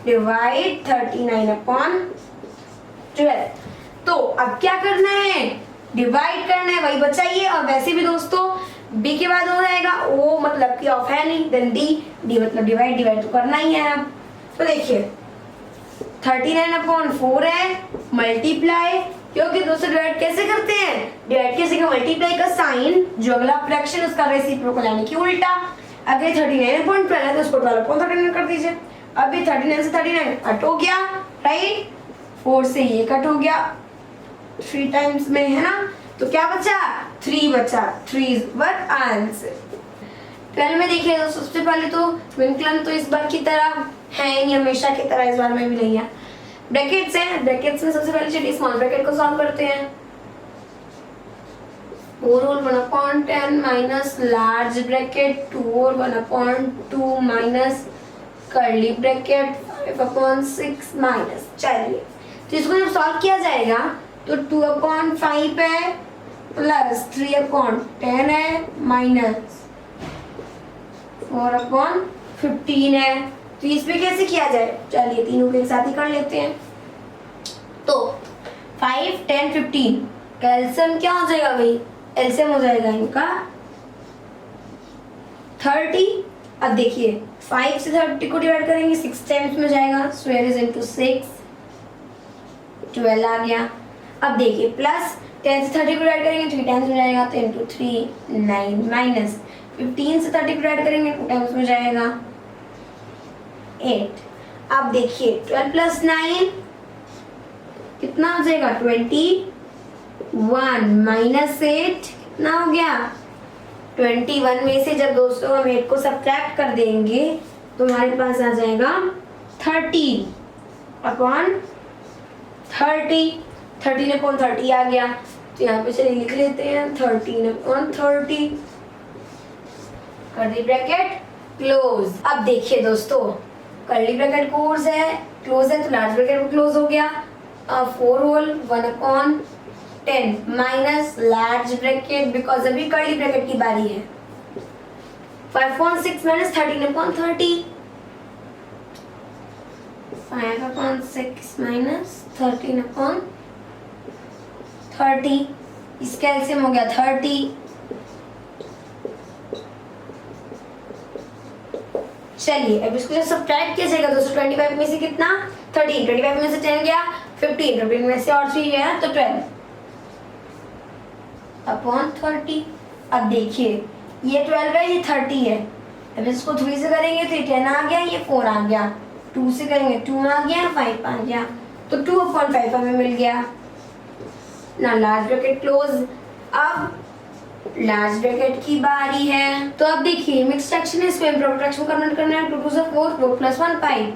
divide 39 upon 12। तो अब क्या करना है, डिवाइड करना है, वही बचाइए। और वैसे भी दोस्तों बी के बाद हो जाएगा ओ, मतलब कि ऑफ है नहीं, देन डी, डी मतलब डिवाइड, डिवाइड तो करना ही है। अब तो देखिए 39 अपॉन 4 है, मल्टीप्लाई, क्योंकि दोस्तों डिवाइड कैसे करते हैं, डिवाइड कैसे का मल्टीप्लाई का साइन, जो अगला फ्रैक्शन उसका रेसिप्रोकल यानी कि उल्टा। अगर 39 अपॉन 12 है तो उसको 12 अपॉन 39 कर दीजिए। अभी 39 से 39 कट हो गया, राइट, 4 से ये कट हो गया 3 टाइम्स में, है ना, तो क्या बचा, 3 बचा, 3 इज व्हाट आंसर। 12 में देखिए दोस्तों, सबसे पहले तो ट्विंकल तो इस बार की तरह है नहीं, हमेशा की तरह इस बार में भी नहीं है। ब्रैकेट्स हैं, ब्रैकेट्स में सबसे पहले चलिए स्मॉल ब्रैकेट को सॉल्व करते हैं। 4 whole 1 upon 10 minus large bracket 2 whole 1 upon 2 minus curly bracket 5 upon 6 minus. चलिए तो इसको जब सॉल्व किया जाएगा तो 2 अपॉन 5 है प्लस 3 अपॉन 10 है माइनस 4 अपॉन 15 है। तो इस पे कैसे किया जाए, चलिए तीनों को एक साथ ही कर लेते हैं। तो 5 10 15 का एलसीएम क्या हो जाएगा भाई, एलसीएम हो जाएगा इनका 30। अब देखिए 5 से 30 को डिवाइड करेंगे 6 टाइम्स में जाएगा, सो हियर इज इनटू 6 12 आ गया। अब देखिए प्लस 10 से 30 को डिवाइड करेंगे 3 टाइम्स में जाएगा, तो इनटू 3 9 माइनस 15 से 30 को डिवाइड करेंगे 2 टाइम्स में जाएगा 8। अब देखिए 12 प्लस 9 कितना हो जाएगा 21 माइनस 8 कितना हो गया 21 में से जब दोस्तों हम 8 को सब्ट्रैक्ट कर देंगे तो हमारे पास आ जाएगा 13 अपॉन 30, 13 अपॉन 30 आ गया। तो यहाँ पे चलिए लिख लेते हैं 13 अपॉन 30, कर दी ब्रैकेट क्लोज। अब देखिए दोस्तों कर्ली ब्रैकेट क्लोज है तो लार्ज ब्रैकेट क्लोज हो गया। 4 whole 1 upon 10 minus large bracket, because अभी कर्ली ब्रैकेट की बारी है, 5 upon 6 minus 13 upon 30, 5 upon 6 minus 13 upon 30, इसका एलसीएम हो गया 30। चलिए अब इसको जब सब्ट्रैक्ट किया जाएगा दोस्तों 25 में से कितना 13, 25 में से 10 गया 15, 15 में से और 3 गया तो 12 अपॉन 30। अब देखिए ये 12 है ये 30 है, अब इसको 3 से करेंगे तो ये 10 आ गया, ये 4 आ गया, 2 से करेंगे 2 आ गया, 5 आ गया, तो 2 अपॉन 5 हमें मिल गया ना। Large bracket close. अब लार्ज ब्रैकेट की बारी है, तो अब देखिए मिक्स फ्रैक्शन है, इसको इम्प्रॉपर फ्रैक्शन कन्वर्ट करना है। 2 2 से 4 4 प्लस 1 5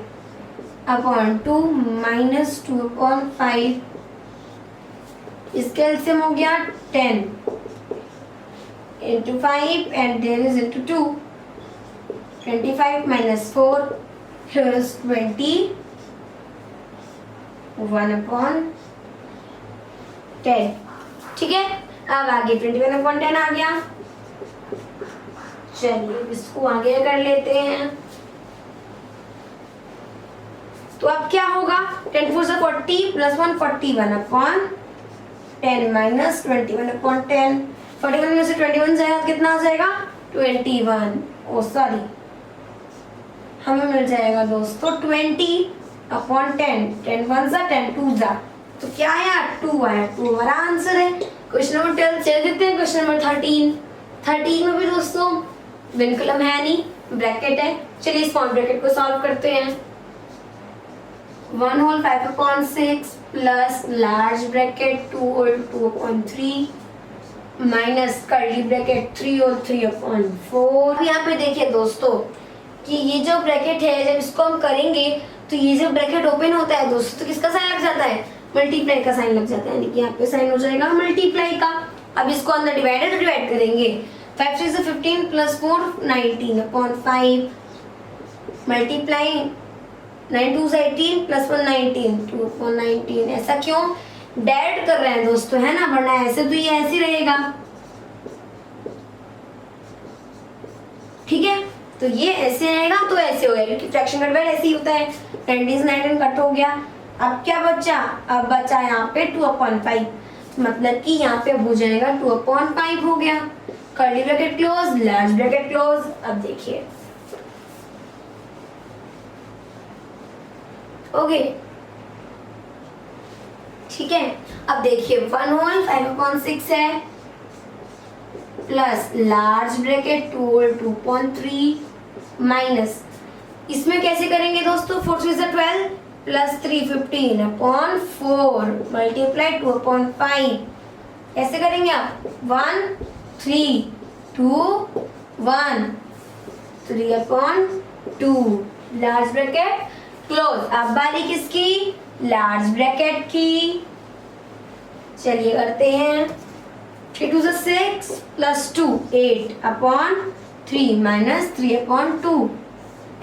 अपॉन 2 माइनस 2 अपॉन 5 इसका एलसीएम हो गया 10 into 5 and there is into 2. 25 minus 4 is 20. 1/10. ठीक है, अब आगे 21/10 आ गया। चलिए इसको आगे कर लेते हैं। तो अब क्या होगा, 10 4 से 40 प्लस 1 41/10 माइनस 21/10। 41 में से 21 जाएगा कितना आ जाएगा 21। ओ सॉरी, हमें मिल जाएगा दोस्तों 20/10। 10 1 जा 10 2 जा, तो क्या आया 2 आया। 2 हमारा आंसर है। क्वेश्चन नंबर 12 चल देते हैं। क्वेश्चन नंबर 13 में भी दोस्तों विनकलम है नहीं, ब्रैकेट है। चलिए स्मॉल ब्रैकेट को सॉल्व करते हैं। 1 whole 5/6 plus large bracket 2 whole 2/3 minus curly bracket 3 whole 3/4। यहाँ पे देखिए दोस्तों कि ये जो ब्रैकेट है जब इसको हम करेंगे तो ये जब ब्रैकेट ओपन होता है दोस्तों तो किसका साइन लग जाता है, मल्टीप्लाई का साइन लग जाता है, यानी कि यहाँ पे साइन हो जाएगा मल्टीप्लाई का। अब इसको अंदर डिवाइड करेंगे। 5 3 से 15 प्लस 4 19/5 मल्टीप्लाई 9 2 से 18 प्लस 1 19 2/19। ऐसा क्यों डायरेक्ट कर रहे हैं दोस्तों, है ना, वरना ऐसे तो ये ऐसे ही रहेगा। ठीक है, तो ये ऐसे रहेगा तो ऐसे होगा, क्योंकि फ्रैक्शन का डिवाइड ऐसे ही होता है। 19 कट हो गया। अब क्या बचा, अब बचा यहाँ पे 2/5, मतलब कि यहाँ पे हो जाएगा 2/5 हो गया। Curly bracket close, large bracket close. अब देखिए ओके, ठीक है। अब देखिए 1 होल 5/6 है plus large bracket 2 whole 2/3 minus, इसमें कैसे करेंगे दोस्तों, 4 3 से 12 प्लस 3 15/4 मल्टीप्लाई 2/5। ऐसे करेंगे आप 1 3 2 1 3/2 लार्ज ब्रैकेट क्लोज। अब बारी किसकी, लार्ज ब्रैकेट की। चलिए करते हैं। 3 2 से 6 plus 2 8/3 minus 3/2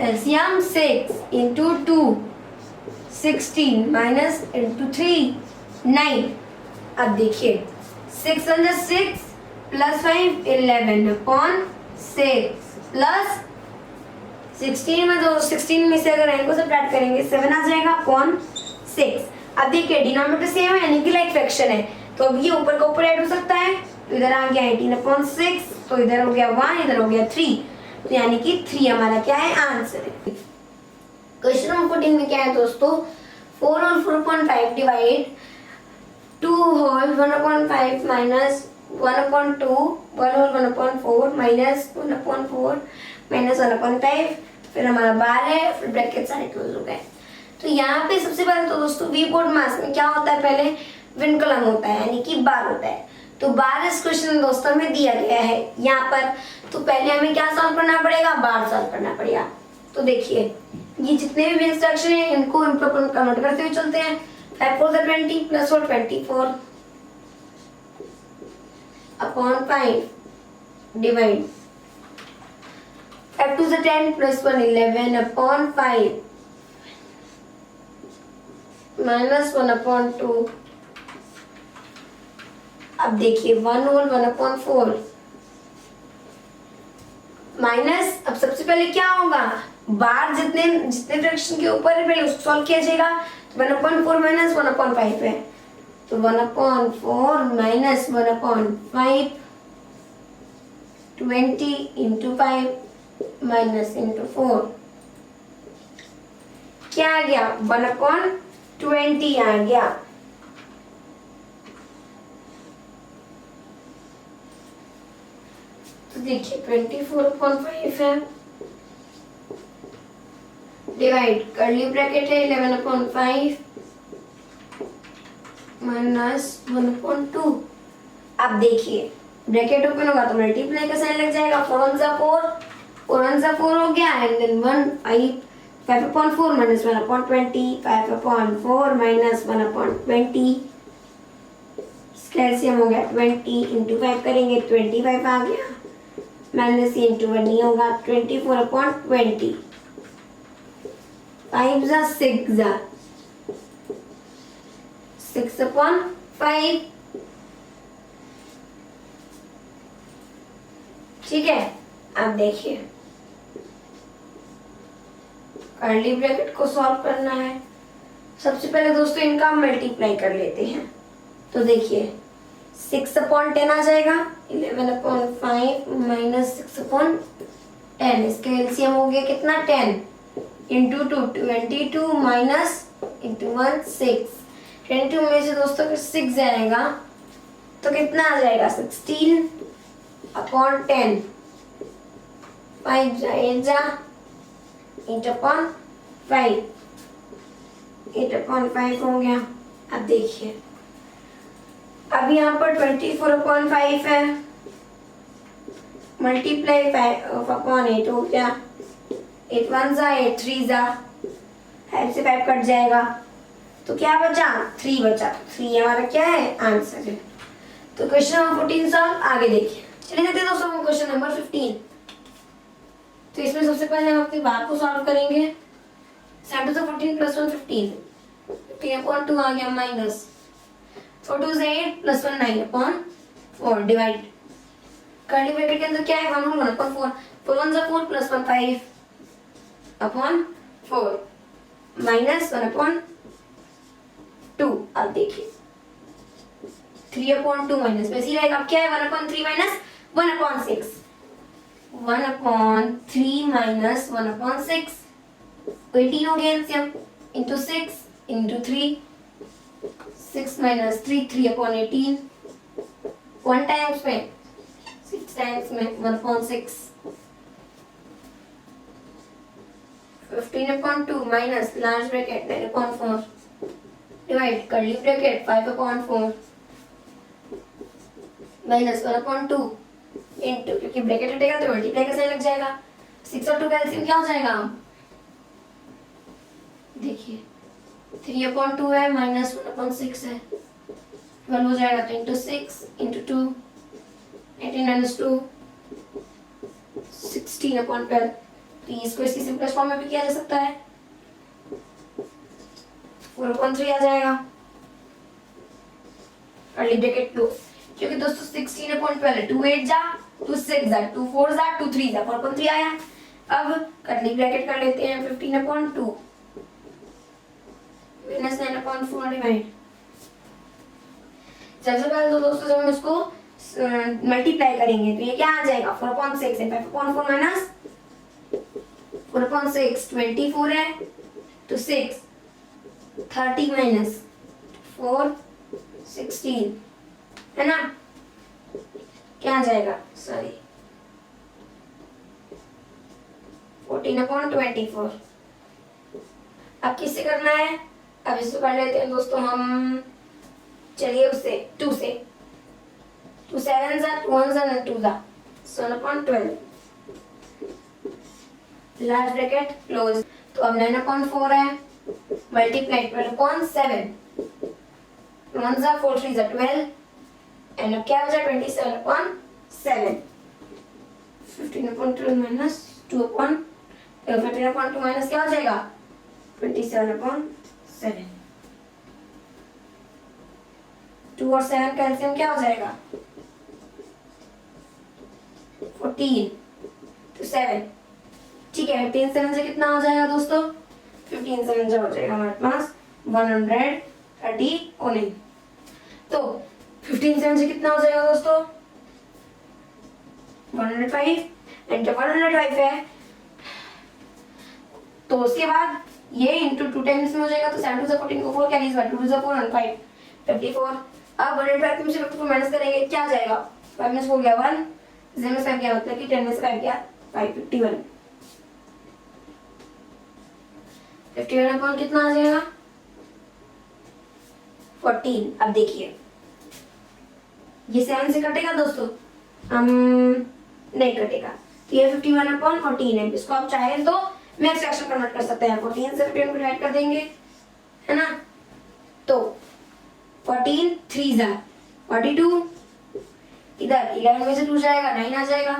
LCM 6 into 2 16 minus into 3 9। अब देखिए 6 1 6 प्लस 5 11/6 प्लस 16 में 16 में से अगर n को सब्ट्रैक्ट करेंगे 7 आ जाएगा अपॉन 6। अब देखिए डिनोमिनेटर सेम है, यानी कि लाइक फ्रैक्शन है, तो अब ये ऊपर का ऊपर ऐड हो सकता है। तो इधर आ गया 18/6, तो इधर हो गया 1, इधर हो गया 3, तो यानी कि 3 हमारा क्या है, आंसर है। क्वेश्चन नंबर 14 में क्या है दोस्तों, 4 whole 4/5 divide 2 whole 1/5 minus 1/2 1 whole 1/4 minus 1/4 minus 1/5, फिर हमारा बार है, फिर ब्रैकेट सारे क्लोज हो गए। तो यहाँ पे सबसे पहले तो दोस्तों वी बोर्ड मास में क्या होता है, पहले विनकलम होता है, यानी कि बार होता है। तो बार इस क्वेश्चन दोस्तों में दिया गया है यहाँ पर, तो पहले हमें क्या सॉल्व करना पड़ेगा, बार सॉल्व करना पड़ेगा। तो देखिए ये जितने भी इंस्ट्रक्शन है इनको इम्प्रॉपर कन्वर्ट करते हुए चलते हैं। 5 4 से 20 प्लस 4 24 अपॉन 5 डिवाइड 5 2 से 10 प्लस 1 11/5 माइनस 1/2। अब देखिए 1 होल 1/4 माइनस, अब सबसे पहले क्या होगा, बार जितने फ्रैक्शन के ऊपर है पहले उसको सॉल्व किया जाएगा। तो 1/4 माइनस 1/5 है, तो 1/4 माइनस 1/5 20 इंटू 5 माइनस इंटू 4 क्या आ गया, 1/20 आ गया। तो देखिए 24/5 है डिवाइड कर्ली ब्रैकेट है 11/5 माइनस 1/2। अब देखिए ब्रैकेट ओपन होगा तो मल्टीप्लाई का साइन लग जाएगा। 4 1 जा 4 4 1 जा 4 हो गया, एंड देन 1 5/4 माइनस 1/20 5/4 माइनस 1/20 इसका एलसीएम हो गया 20 इंटू 5 करेंगे 25 आ गया, माइनस ये इंटू 1 नहीं होगा, 24/20, 5 जा 6 जा 6/5। ठीक है, अब देखिए कर्ली ब्रैकेट को सॉल्व करना है। सबसे पहले दोस्तों इनका मल्टीप्लाई कर लेते हैं। तो देखिए 6/10 आ जाएगा, 11/5 माइनस 6/10, इसका एलसीएम हो गया कितना 10 इंटू 2 22 माइनस इंटू 1 6, 22 में से दोस्तों अगर 6 जाएगा तो कितना आ जाएगा 16/10, 5 जा 8 जा 8/5, 8/5 हो गया। अब देखिए अब यहाँ पर 24/5 है, मल्टीप्लाई 5/8 हो गया, 8 1 जा 8 3 जा, 5 से 5 कट जाएगा तो क्या बचा 3 बचा, 3 हमारा क्या है आंसर है। तो क्वेश्चन नंबर 14 सॉल्व। आगे देखिए चलिए देखते हैं दोस्तों क्वेश्चन नंबर 15। तो इसमें सबसे पहले हम अपनी बात को सॉल्व करेंगे। 7 to 14 plus 1 15, 15/2 आ गया माइनस 4 2 से 8 प्लस 1 9/4 डिवाइड, कर्ली ब्रैकेट के अंदर क्या है 1 1/4, 4 1 जा 4 प्लस 1 5/4 माइनस 1/2। अब देखिए 3/2 माइनस में इसी रहेगा, अब क्या है 1/3 माइनस 1/6, 1/3 माइनस 1/6 18 हो गया LCM into 6 into 3, 6 minus 3 3/18, 1 times में 6 टाइम्स में 1/6, 15/2 minus large bracket 9/4 divide curly bracket 5/4 minus 1/2 into, क्योंकि ब्रैकेट हटेगा तो मल्टीप्लाई का साइन लग जाएगा, 6 और 2 का एलसीएम क्या हो जाएगा देखिए 3/2 है माइनस 1/6 है, 12 हो जाएगा तो इंटू 6 इंटू 2 18 माइनस 2 16/12। तो इसको इसकी सिंपलेस्ट फॉर्म में भी किया जा सकता है, 4/3 आ जाएगा कर्ली ब्रैकेट 2, क्योंकि दोस्तों 16/12 2 8 जा 2 6 जा 2 4 जा 2 3 जा 4/3 आया। अब कर्ली ब्रैकेट कर लेते हैं 15/2 माइनस 9/4 डिवाइड, सबसे पहले तो दोस्तों जब हम इसको मल्टीप्लाई करेंगे तो ये क्या आ जाएगा 4/6 है, 5/4 माइनस 4/6 24 है तो 6 30 माइनस 4 16 है ना, क्या आ जाएगा सॉरी 14/24। अब किससे करना है, अब इसको कर लेते हैं दोस्तों हम, चलिए उससे 2 से, 2 7 जा 2 1 जा 2 जा 7/12 लार्ज ब्रैकेट क्लोज, तो अब 9/4 है मल्टीप्लाई 12/7, 1 जा 4 3 जा 12 एंड अब क्या बचा 27/7, 15/12 माइनस 15/2 माइनस क्या हो जाएगा 27/7, 2 और 7 का एलसीएम क्या हो जाएगा 14 तो 7। ठीक है 15 7 से कितना हो जाएगा दोस्तों 15 7 से हो जाएगा हमारे पास 139। तो 15 7 से कितना हो जाएगा दोस्तों 105, एंड जब 105 है तो उसके बाद ये इंटू 2 टाइम्स में हो जाएगा, तो 7 2 14 को 4 कैरी इस बार 2 2 4 1 5 54। अब 105 में से 54 माइनस करेंगे क्या आ जाएगा 5 में से हो गया 1, 0 में से 5 गया मतलब कि 10 में से 5 गया 551, 51 अपॉन कितना आ जाएगा 14। अब देखिए ये 7 से कटेगा दोस्तों, हम नहीं कटेगा, तो ये 51/14 है, इसको आप चाहें तो मैक्स फ्रैक्शन कन्वर्ट कर सकते हैं, 14 से 51 को डिवाइड कर देंगे है ना, तो 14 3 जा 42, इधर 11 में से 2 जाएगा 9 आ जाएगा,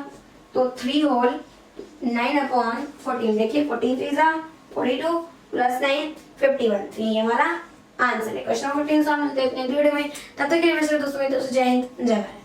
तो 3 होल 9/14। देखिए 14 3 जा 42 प्लस 9 51। तो ये हमारा आंसर है। क्वेश्चन नंबर 15 मिलते हैं अपने वीडियो में। तब तक के लिए दोस्तों जय हिंद जय भारत।